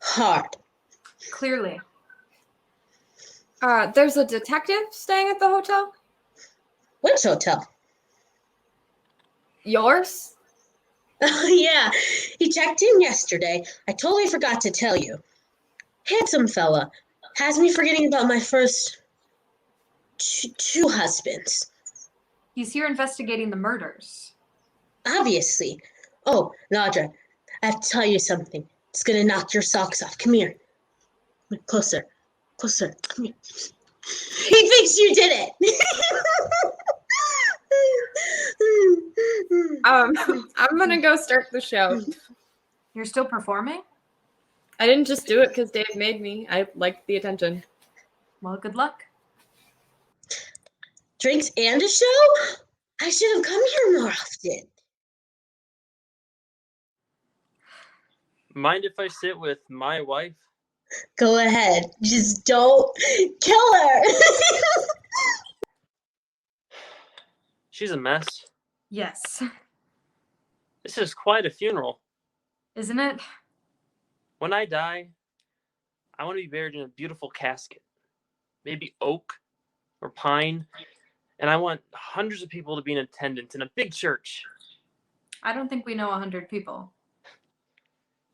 hard.
Clearly.
There's a detective staying at the hotel?
Which hotel?
Yours?
Oh, yeah. He checked in yesterday. I totally forgot to tell you. Handsome fella. Has me forgetting about my first two husbands.
He's here investigating the murders.
Obviously. Oh, Audra, I have to tell you something. It's gonna knock your socks off. Come here. Closer. Closer. Come here. He thinks you did it.
I'm gonna go start the show.
You're still performing?
I didn't just do it because Dave made me. I liked the attention.
Well, good luck.
Drinks and a show? I should have come here more often.
Mind if I sit with my wife?
Go ahead. Just don't kill her.
She's a mess.
Yes.
This is quite a funeral.
Isn't it?
When I die, I want to be buried in a beautiful casket. Maybe oak or pine. And I want hundreds of people to be in attendance in a big church.
I don't think we know 100 people.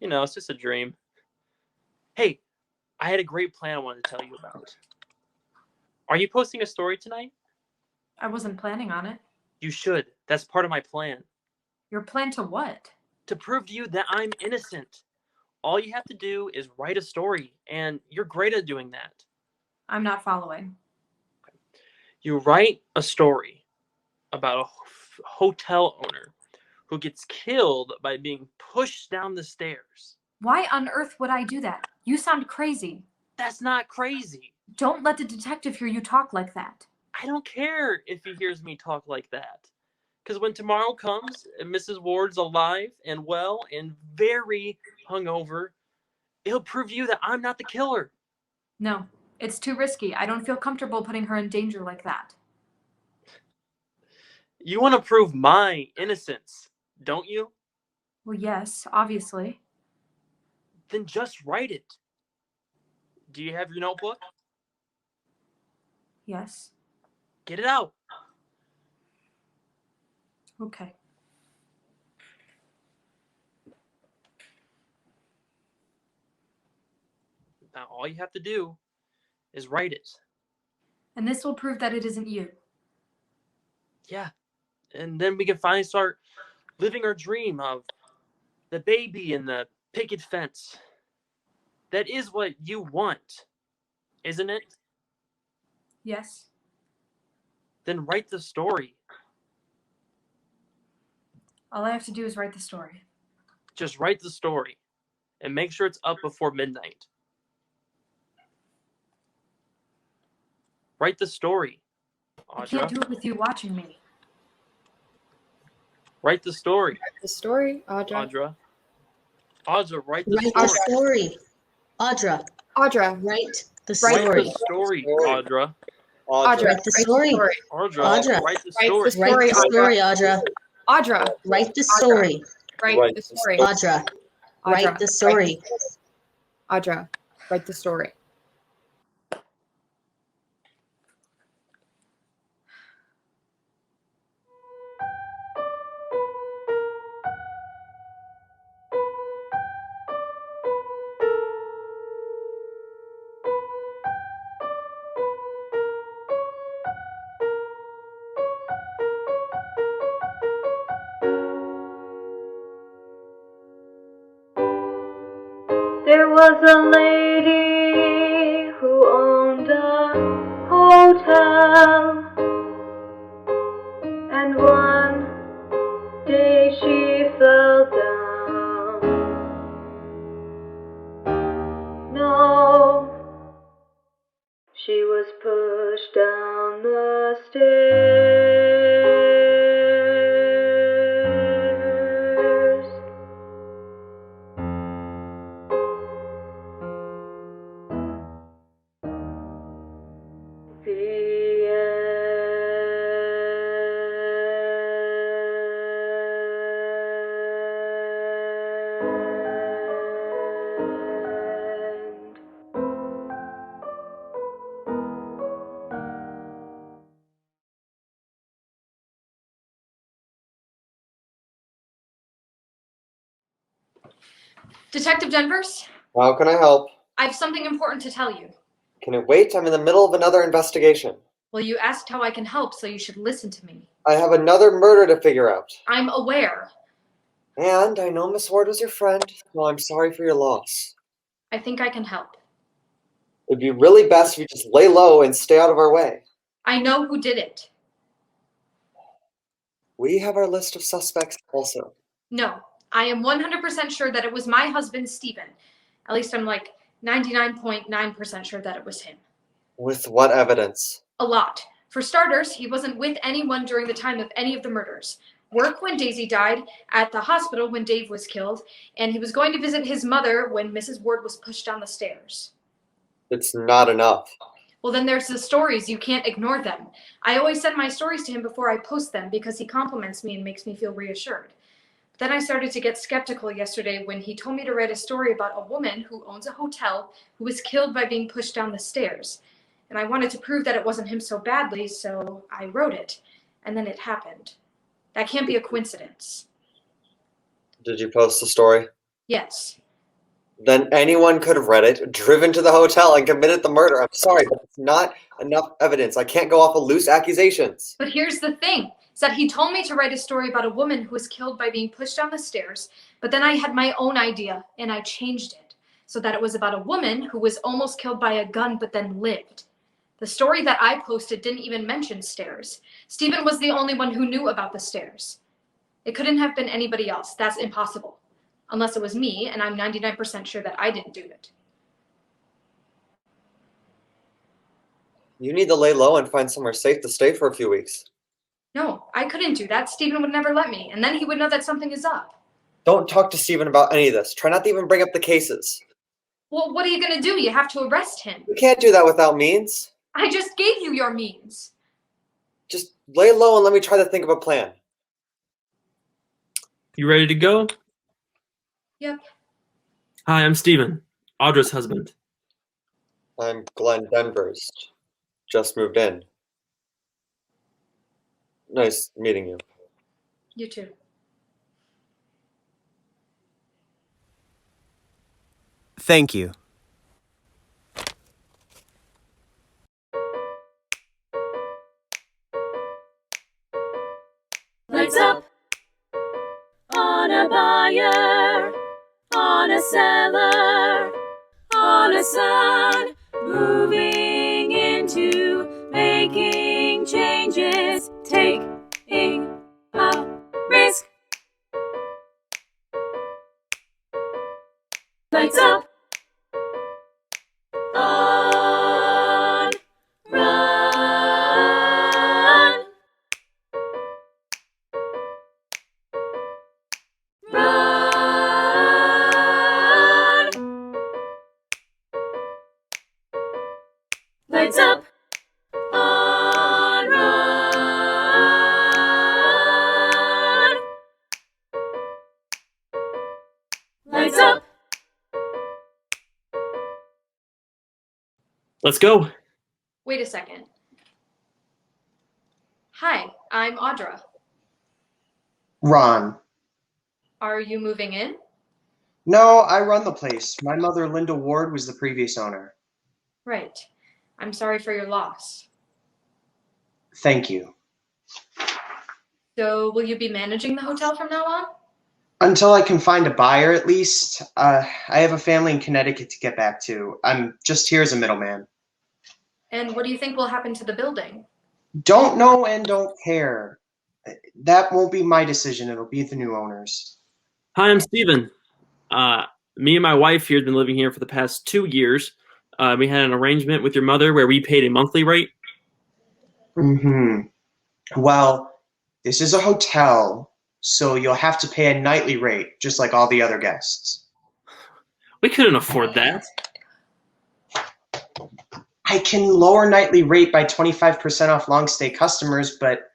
You know, it's just a dream. Hey, I had a great plan I wanted to tell you about. Are you posting a story tonight?
I wasn't planning on it.
You should. That's part of my plan.
Your plan to what?
To prove to you that I'm innocent. All you have to do is write a story, and you're great at doing that.
I'm not following.
You write a story about a hotel owner who gets killed by being pushed down the stairs.
Why on earth would I do that? You sound crazy.
That's not crazy.
Don't let the detective hear you talk like that.
I don't care if he hears me talk like that. Because when tomorrow comes and Mrs. Ward's alive and well and very hungover, it'll prove to you that I'm not the killer.
No, it's too risky. I don't feel comfortable putting her in danger like that.
You want to prove my innocence, don't you?
Well, yes, obviously.
Then just write it. Do you have your notebook?
Yes.
Get it out.
Okay.
Now all you have to do is write it.
And this will prove that it isn't you.
Yeah, And then we can finally start living our dream of the baby and the picket fence. That is what you want, isn't it?
Yes.
Then write the story.
All I have to do is write the story.
Just write the story. And make sure it's up before midnight. Write the story, Audra.
I can't do it with you watching me.
Write the story.
Write the story, Audra.
Audra, write the
Write
story.
the story. Audra.
Audra.
Write the
Write
story.
the story, Audra.
Audra.
Write the story.
Audra,
Audra.
write the
Write
story.
the story,
Write the story, Audra.
Audra.
Write the story.
Write the story.
Audra. Write the story.
Audra. Write the story.
There was a lady who owned a hotel, and one day she fell down. No, she was pushed down the stairs.
Detective Denvers,
How can I help?
I have something important to tell you.
Can it wait? I'm in the middle of another investigation.
Well, you asked how I can help, so you should listen to me.
I have another murder to figure out.
I'm aware.
And I know Miss Ward was your friend, so I'm sorry for your loss.
I think I can help.
It'd be really best if you just lay low and stay out of our way.
I know who did it.
We have our list of suspects also.
No, I am 100% sure that it was my husband, Stephen. At least I'm like 99.9% sure that it was him.
With what evidence?
A lot. For starters, he wasn't with anyone during the time of any of the murders. Work when Daisy died, at the hospital when Dave was killed, and he was going to visit his mother when Mrs. Ward was pushed down the stairs.
It's not enough.
Well, then there's the stories. You can't ignore them. I always send my stories to him before I post them because he compliments me and makes me feel reassured. But then I started to get skeptical yesterday when he told me to write a story about a woman who owns a hotel who was killed by being pushed down the stairs. And I wanted to prove that it wasn't him so badly, so I wrote it. And then it happened. That can't be a coincidence.
Did you post the story?
Yes.
Then anyone could have read it, driven to the hotel, and committed the murder. I'm sorry, but it's not enough evidence. I can't go off of loose accusations.
But here's the thing, is that he told me to write a story about a woman who was killed by being pushed down the stairs, but then I had my own idea, and I changed it, so that it was about a woman who was almost killed by a gun but then lived. The story that I posted didn't even mention stairs. Stephen was the only one who knew about the stairs. It couldn't have been anybody else. That's impossible. Unless it was me, and I'm 99% sure that I didn't do it.
You need to lay low and find somewhere safe to stay for a few weeks.
No, I couldn't do that. Stephen would never let me, and then he would know that something is up.
Don't talk to Stephen about any of this. Try not to even bring up the cases.
Well, what are you gonna do? You have to arrest him.
You can't do that without means.
I just gave you your means.
Just lay low and let me try to think of a plan.
You ready to go?
Yep.
Hi, I'm Stephen, Audra's husband.
I'm Glen Denvers. Just moved in. Nice meeting you.
You too.
Thank you.
Lights up on a buyer, on a seller, on a sun, moving into making changes, taking a risk. Lights up on run, run. Lights up on run. Lights up.
Let's go.
Wait a second. Hi, I'm Audra.
Ron.
Are you moving in?
No, I run the place. My mother, Linda Ward, was the previous owner.
Right. I'm sorry for your loss.
Thank you.
So, will you be managing the hotel from now on?
Until I can find a buyer, at least. I have a family in Connecticut to get back to. I'm just here as a middleman.
And what do you think will happen to the building?
Don't know and don't care. That won't be my decision. It'll be the new owners.
Hi, I'm Steven. Me and my wife here have been living here for the past 2 years. We had an arrangement with your mother where we paid a monthly rate.
Well, this is a hotel, so you'll have to pay a nightly rate, just like all the other guests.
We couldn't afford that.
I can lower nightly rate by 25% off long stay customers, but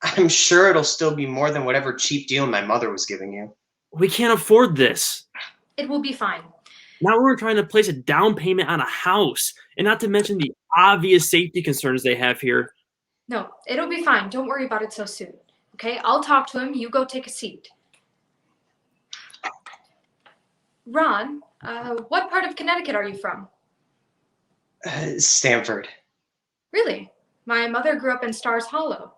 I'm sure it'll still be more than whatever cheap deal my mother was giving you.
We can't afford this.
It will be fine.
Now we're trying to place a down payment on a house, and not to mention the obvious safety concerns they have here.
No, it'll be fine. Don't worry about it so soon. Okay, I'll talk to him. You go take a seat. Ron, what part of Connecticut are you from?
Stamford.
Really? My mother grew up in Stars Hollow.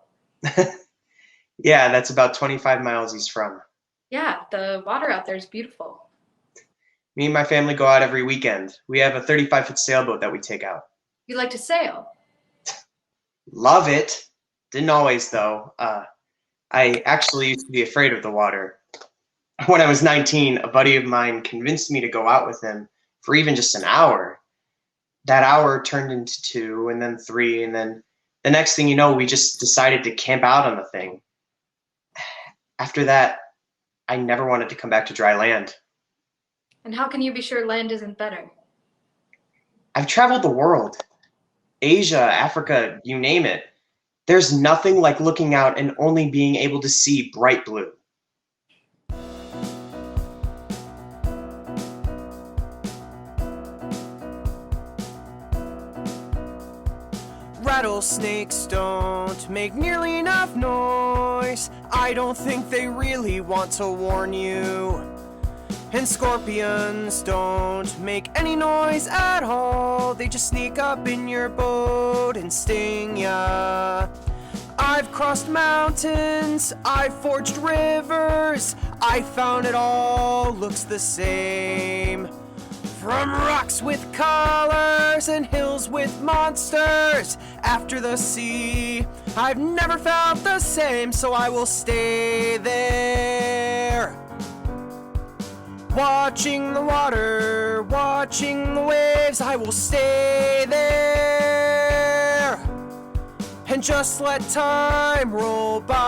Yeah, that's about 25 miles east from.
Yeah, the water out there is beautiful.
Me and my family go out every weekend. We have a 35-foot sailboat that we take out.
You like to sail?
Love it. Didn't always, though. I actually used to be afraid of the water. When I was 19, a buddy of mine convinced me to go out with him for even just an hour. That hour turned into 2, and then 3, and then the next thing you know, we just decided to camp out on the thing. After that, I never wanted to come back to dry land.
And how can you be sure land isn't better?
I've traveled the world. Asia, Africa, you name it. There's nothing like looking out and only being able to see bright blue.
Rattlesnakes don't make nearly enough noise. I don't think they really want to warn you. And scorpions don't make any noise at all. They just sneak up in your boat and sting ya. I've crossed mountains, I've forged rivers. I found it all looks the same. From rocks with colors and hills with monsters. After the sea, I've never felt the same, so I will stay there. Watching the water, watching the waves, I will stay there. And just let time roll by.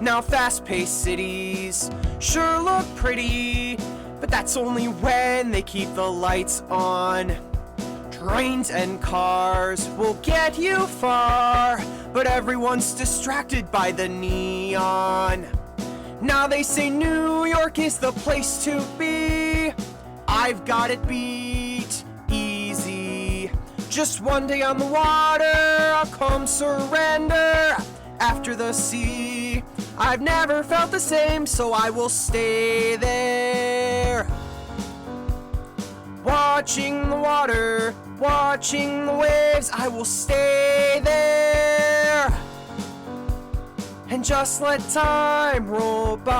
Now fast-paced cities sure look pretty, but that's only when they keep the lights on. Trains and cars will get you far, but everyone's distracted by the neon. Now they say New York is the place to be. I've got it beat easy. Just one day on the water, I'll come surrender. After the sea, I've never felt the same, so I will stay there. watching the water, watching the waves. I will stay there and just let time roll by.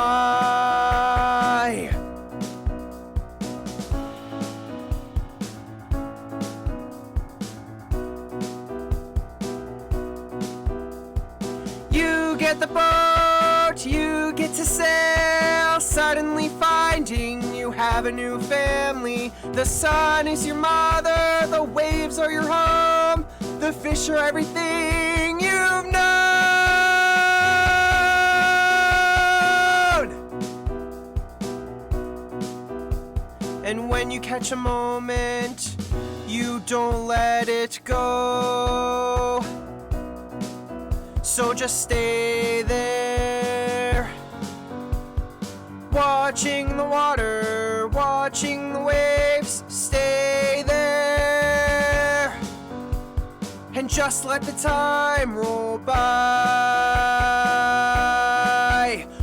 You get the boat, you get to sail, suddenly finding you have a new family. The sun is your mother, the waves are your home, the fish are everything you've known. And when you catch a moment, you don't let it go. So just stay there, watching the water, watching the waves. Stay there and just let the time roll by.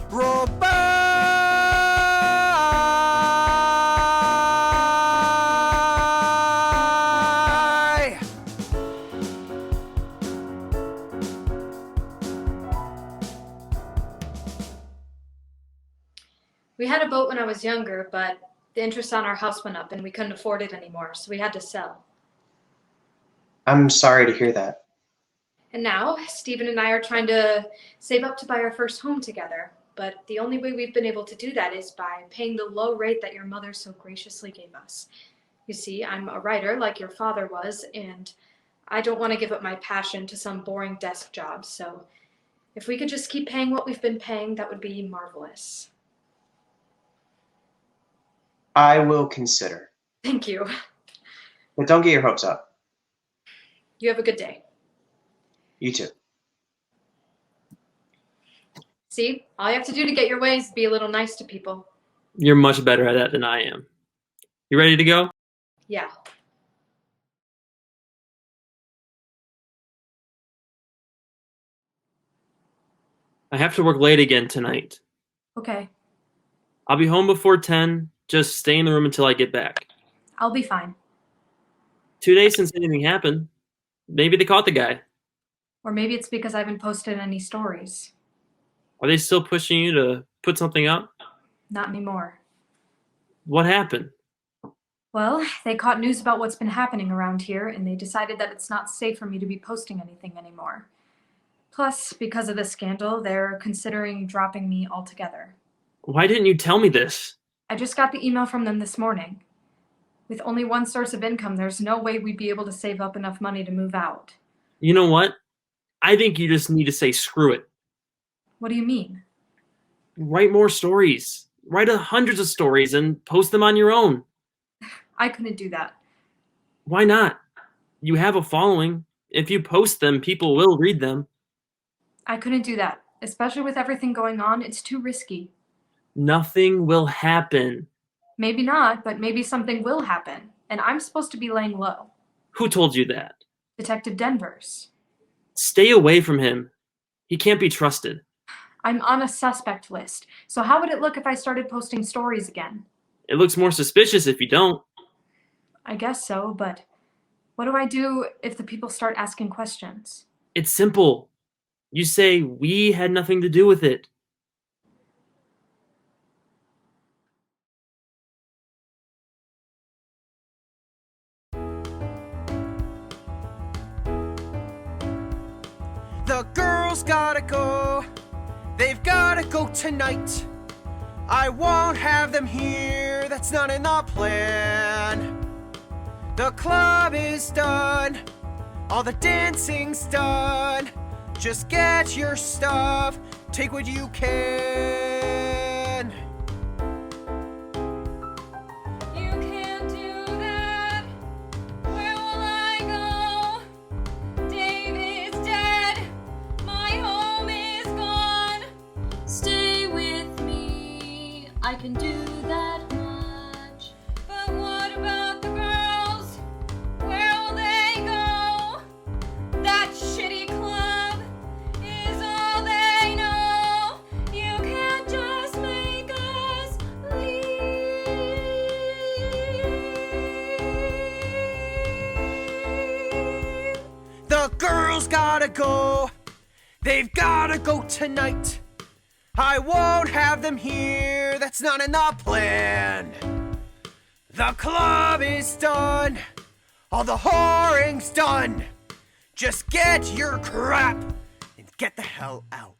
Roll by.
We had a boat when I was younger, but the interest on our house went up and we couldn't afford it anymore, so we had to sell.
I'm sorry to hear that.
And now, Stephen and I are trying to save up to buy our first home together, but the only way we've been able to do that is by paying the low rate that your mother so graciously gave us. You see, I'm a writer like your father was, and I don't want to give up my passion to some boring desk job, so if we could just keep paying what we've been paying, that would be marvelous.
I will consider.
Thank you.
But don't get your hopes up.
You have a good day.
You too.
See, all you have to do to get your way is be a little nice to people.
You're much better at that than I am. You ready to go?
Yeah.
I have to work late again tonight.
Okay,
I'll be home before 10. Just stay in the room until I get back.
I'll be fine.
2 days since anything happened. Maybe they caught the guy.
Or maybe it's because I haven't posted any stories.
Are they still pushing you to put something up?
Not anymore.
What happened?
Well, they caught news about what's been happening around here, and they decided that it's not safe for me to be posting anything anymore. Plus, because of the scandal, they're considering dropping me altogether.
Why didn't you tell me this?
I just got the email from them this morning. With only one source of income, there's no way we'd be able to save up enough money to move out.
You know what? I think you just need to say screw it.
What do you mean?
Write more stories. Write hundreds of stories and post them on your own.
I couldn't do that.
Why not? You have a following. If you post them, people will read them.
I couldn't do that. Especially with everything going on, it's too risky.
Nothing will happen.
Maybe not, but maybe something will happen. And I'm supposed to be laying low.
Who told you that?
Detective Denvers.
Stay away from him. He can't be trusted.
I'm on a suspect list. So how would it look if I started posting stories again?
It looks more suspicious if you don't.
I guess so, but what do I do if the people start asking questions?
It's simple. You say we had nothing to do with it.
The girls gotta go. They've gotta go tonight. I won't have them here. That's not in the plan. The club is done. All the dancing's done. Just get your stuff. Take what you can.
You can't do that. Where will I go? Dave is dead. My home is gone. Stay with me. I can do that much. But what about the girls? Where will they go? That shitty club is all they know. You can't just make us leave.
go. They've gotta go tonight. I won't have them here, that's not in the plan. The club is done, all the whoring's done. Just get your crap and get the hell out.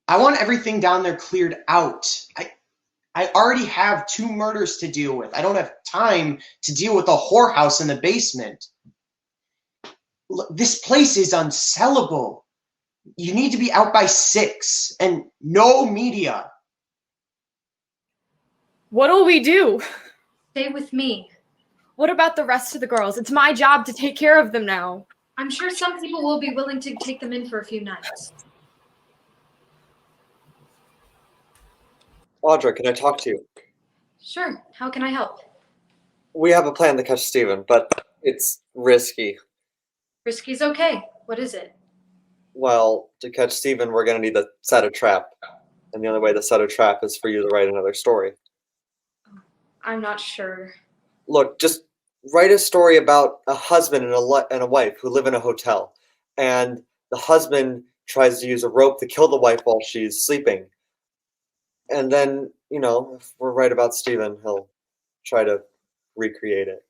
I want everything down there cleared out. I already have 2 murders to deal with. I don't have time to deal with a whorehouse in the basement. Look, this place is unsellable. You need to be out by 6 and no media.
What'll we do?
Stay with me.
What about the rest of the girls? It's my job to take care of them now.
I'm sure some people will be willing to take them in for a few nights.
Audra, can I talk to you?
Sure. How can I help?
We have a plan to catch Steven, but it's risky.
Risky's okay. What is it?
Well, to catch Steven, we're going to need to set a trap. And the only way to set a trap is for you to write another story.
I'm not sure.
Look, just write a story about a husband and a wife who live in a hotel. And the husband tries to use a rope to kill the wife while she's sleeping. And then, you know, if we're right about Steven, he'll try to recreate it.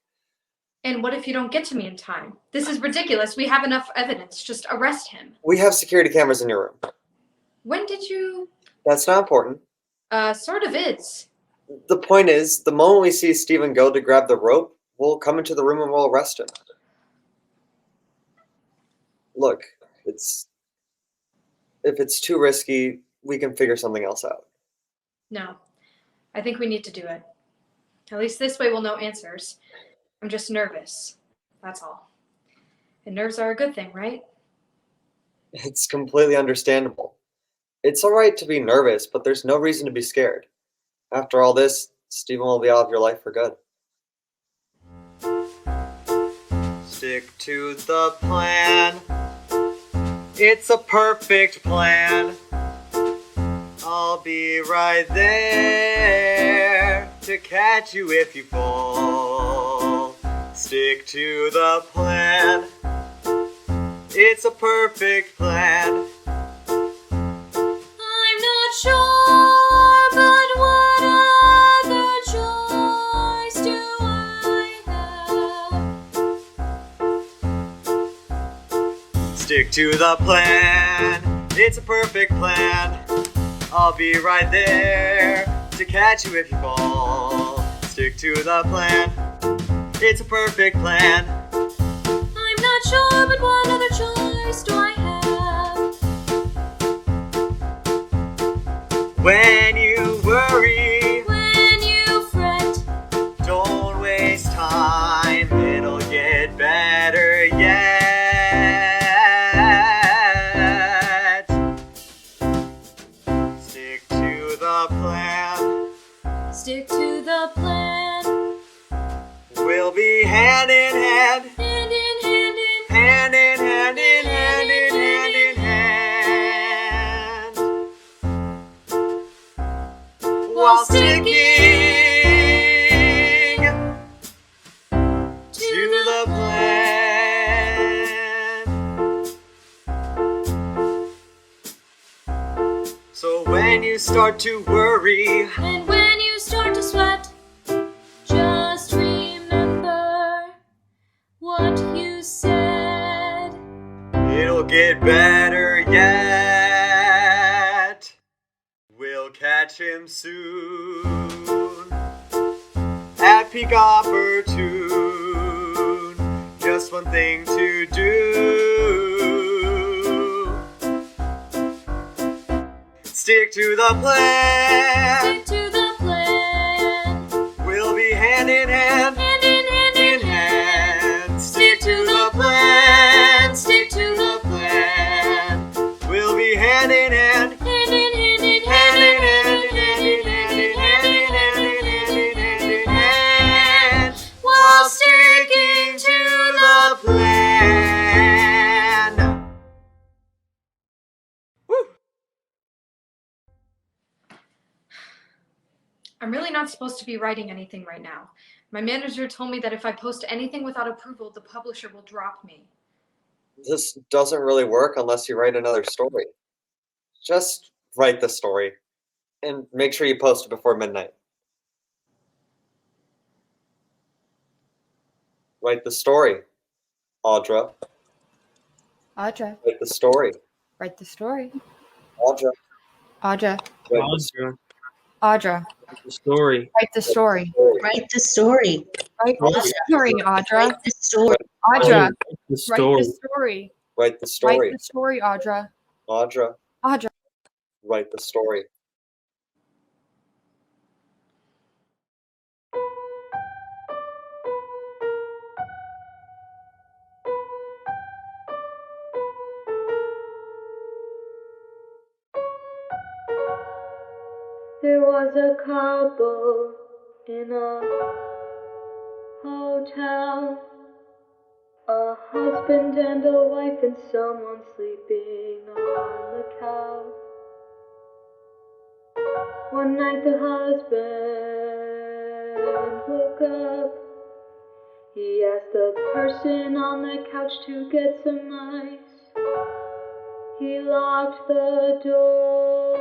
And what if you don't get to me in time? This is ridiculous. We have enough evidence. Just arrest him.
We have security cameras in your room.
When did you...
That's not important.
Sort of is.
The point is, the moment we see Steven go to grab the rope, we'll come into the room and we'll arrest him. Look, if it's too risky, we can figure something else out.
No. I think we need to do it. At least this way we'll know answers. I'm just nervous. That's all. And nerves are a good thing, right?
It's completely understandable. It's alright to be nervous, but there's no reason to be scared. After all this, Steven will be out of your life for good. Stick to the plan. It's a perfect plan. I'll be right there to catch you if you fall. Stick to the plan. It's a perfect plan.
I'm not sure, but what other choice do I have?
Stick to the plan. It's a perfect plan. I'll be right there to catch you if you fall. Stick to the plan. It's a perfect plan.
I'm not sure, but what other choice do I have?
When you worry,
When you fret,
don't waste time. It'll get better yet. Stick to the plan.
stick to the plan.
We'll be hand in hand.
Hand in hand in
Hand in hand in hand in hand in hand. While sticking to the plan. So when you start to worry,
And when you start to sweat, just remember what you said.
it'll get better yet. We'll catch him soon at peak opportune. Just one thing to do. Stick to the plan.
Stick to the plan.
We'll be hand in hand.
Hand in hand in hand.
Stick to the plan. Stick to the plan. We'll be hand in hand.
Hand in hand in
Hand
hand
in hand in hand in hand in hand in hand in hand in hand in hand. While sticking to the plan.
I'm really not supposed to be writing anything right now. My manager told me that if I post anything without approval, the publisher will drop me.
This doesn't really work unless you write another story. Just write the story and make sure you post it before midnight. Write the story, Audra.
Audra.
Write the story,
Write the story.
Audra.
Audra.
Write the story.
Audra.
The story.
Write the story.
Write the story.
Write the story, Audra.
Write the story.
Audra.
The
Write
story.
the story.
Write the story,
Write the story, Audra.
Audra.
Audra.
Write the story.
There was a couple in a hotel, a husband and a wife and someone sleeping on the couch. One night the husband woke up. He asked the person on the couch to get some ice. He locked the door.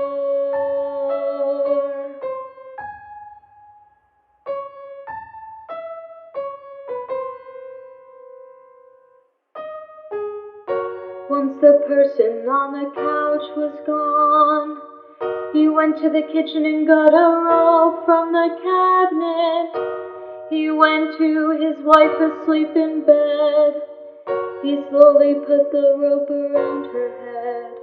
Once the person on the couch was gone, he went to the kitchen and got a rope from the cabinet. He went to his wife asleep in bed. He slowly put the rope around her head.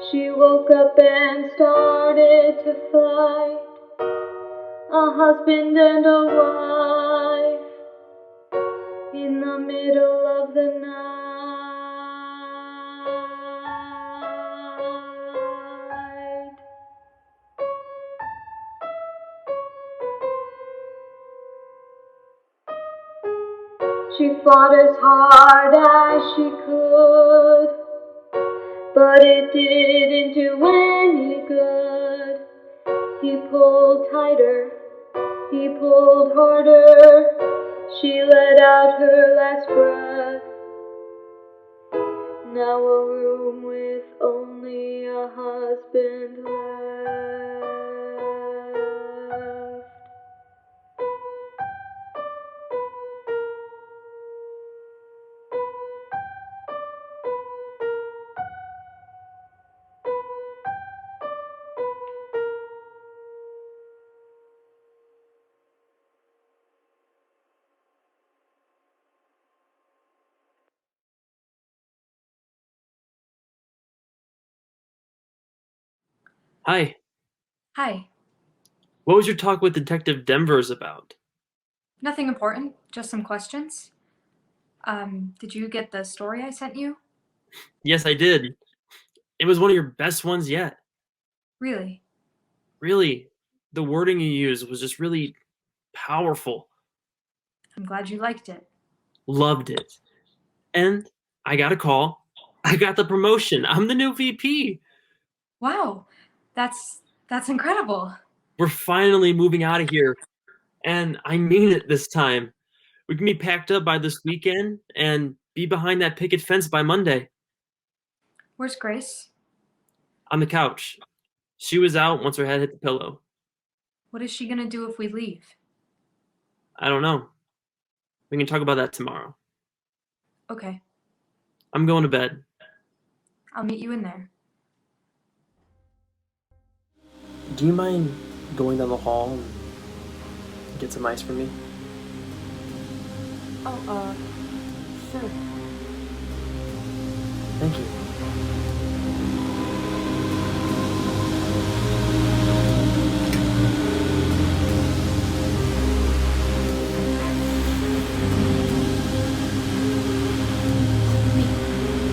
She woke up and started to fight. A husband and a wife in the middle of the night. She fought as hard as she could, but it didn't do any good. He pulled tighter, he pulled harder. She let out her last breath. Now a room with only a husband left.
Hi.
Hi.
What was your talk with Detective Denver's about?
Nothing important, just some questions. Did you get the story I sent you?
Yes, I did. It was one of your best ones yet.
Really?
Really, the wording you used was just really powerful.
I'm glad you liked it.
Loved it. And I got a call. I got the promotion. I'm the new VP.
Wow, that's incredible.
We're finally moving out of here. And I mean it this time. We can be packed up by this weekend and be behind that picket fence by Monday.
Where's Grace?
On the couch. She was out once her head hit the pillow.
What is she gonna do if we leave?
I don't know. We can talk about that tomorrow.
Okay,
I'm going to bed.
I'll meet you in there.
Do you mind going down the hall and get some ice for me?
Oh, sure.
Thank you.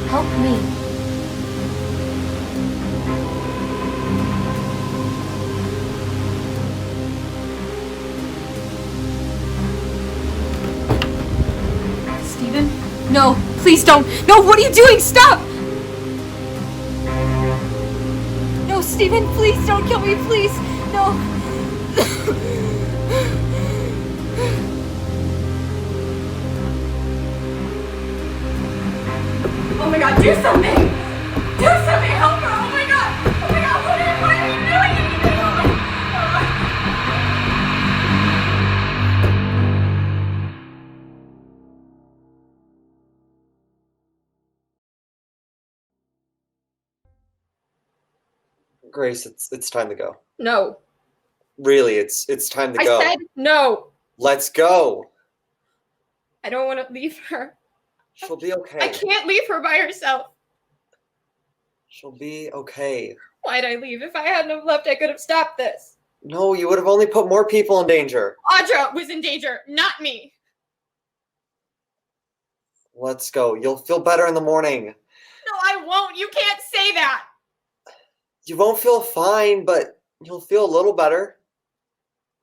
Help me.
Steven? No, please don't. No, what are you doing? Stop! No, Steven, please don't kill me, please. No,
Oh my god, do something! Do something! Help her! Oh my god! Oh my god, what are you doing?
Grace, it's time to go.
No.
Really, it's time to
I
go.
said no.
Let's go.
I don't want to leave her.
She'll be okay.
I can't leave her by herself.
She'll be okay.
Why'd I leave? If I hadn't have left, I could have stopped this.
No, you would have only put more people in danger.
Audra was in danger, not me.
Let's go. You'll feel better in the morning.
No, I won't. You can't say that.
You won't feel fine, but you'll feel a little better.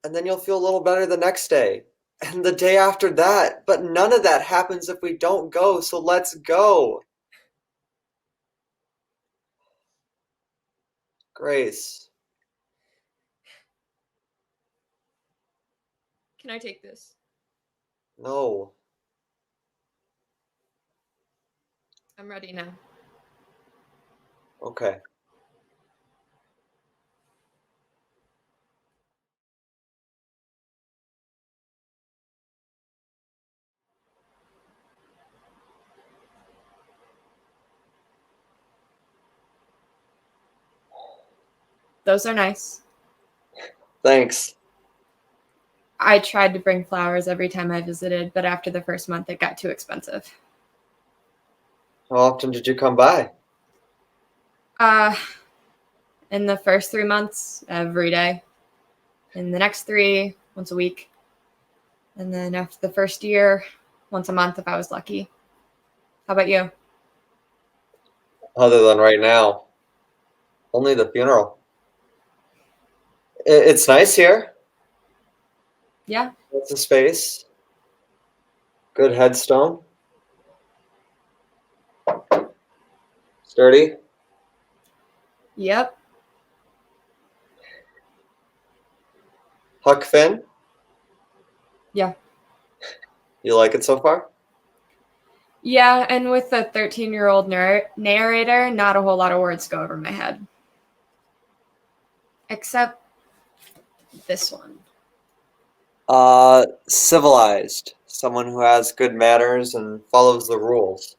And then you'll feel a little better the next day. And the day after that. But none of that happens if we don't go, so let's go. Grace.
Can I take this?
No.
I'm ready now.
Okay.
Those are nice.
Thanks.
I tried to bring flowers every time I visited, but after the first month, it got too expensive.
How often did you come by?
In the first 3 months, every day. In the next 3, once a week. And then after the first year, once a month if I was lucky. How about you?
Other than right now. Only the funeral. It's nice here.
Yeah.
Lots of space. Good headstone. Sturdy.
Yep.
Huck Finn.
Yeah.
You like it so far?
Yeah, and with the 13-year-old narrator, not a whole lot of words go over my head. Except this one.
Civilized. Someone who has good manners and follows the rules.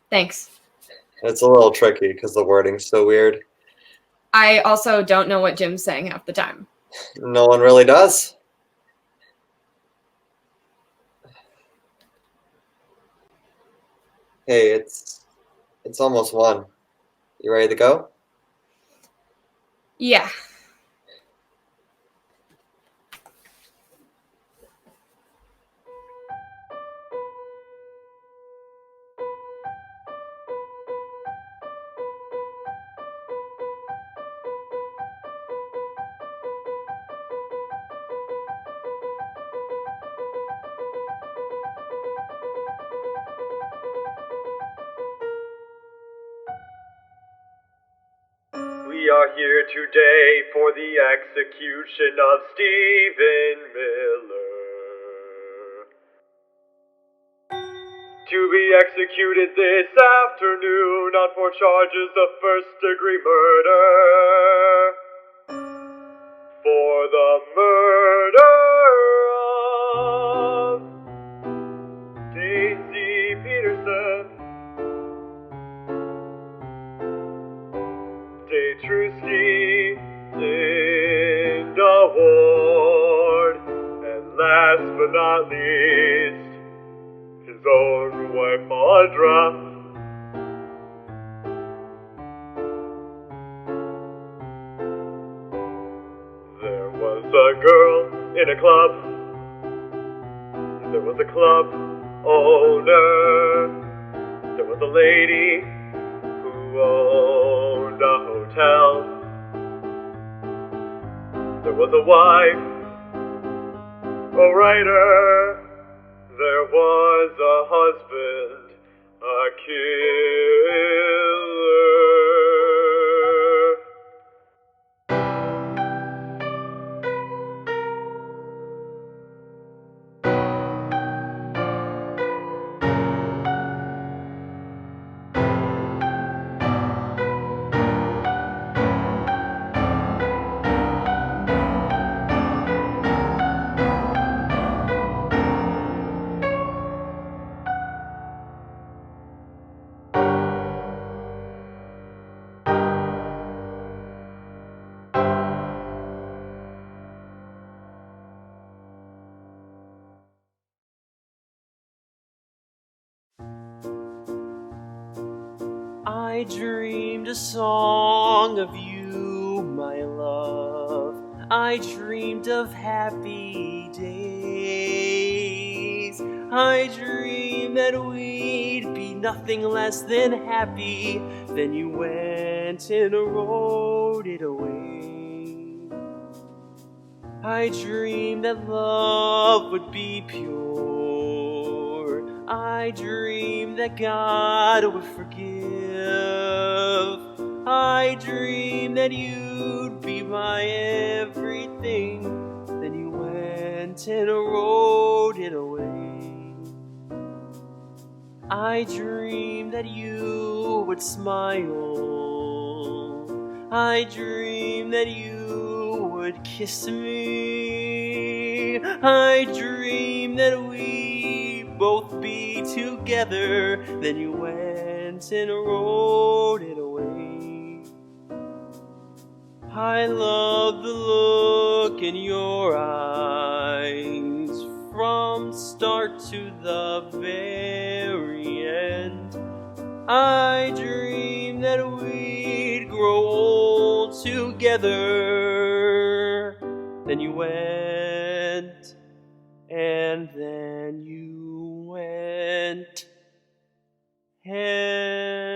Thanks.
It's a little tricky because the wording's so weird.
I also don't know what Jim's saying half the time.
No one really does. Hey, it's almost 1. You ready to go?
Yeah.
We are here today for the execution of Stephen Miller. To be executed this afternoon on 4 charges of first-degree murder. For the murder of Daisy Peterson, Trusky, Linda Ward, and last but not least, his own wife Audra. There was a girl in a club. There was a club owner. There was a lady who owned a hotel. There was a wife, a writer. There was a husband, a killer.
I dreamed a song of you, my love. I dreamed of happy days. I dreamed that we'd be nothing less than happy. Then you went and rode it away. I dreamed that love would be pure. I dreamed that God would forgive. I dreamed that you'd be my everything. Then you went and rode it away. I dreamed that you would smile. I dreamed that you would kiss me. I dreamed that we'd both be together. Then you went and rode it away. I love the look in your eyes from start to the very end. I dreamed that we'd grow old together. Then you went, and then you went, and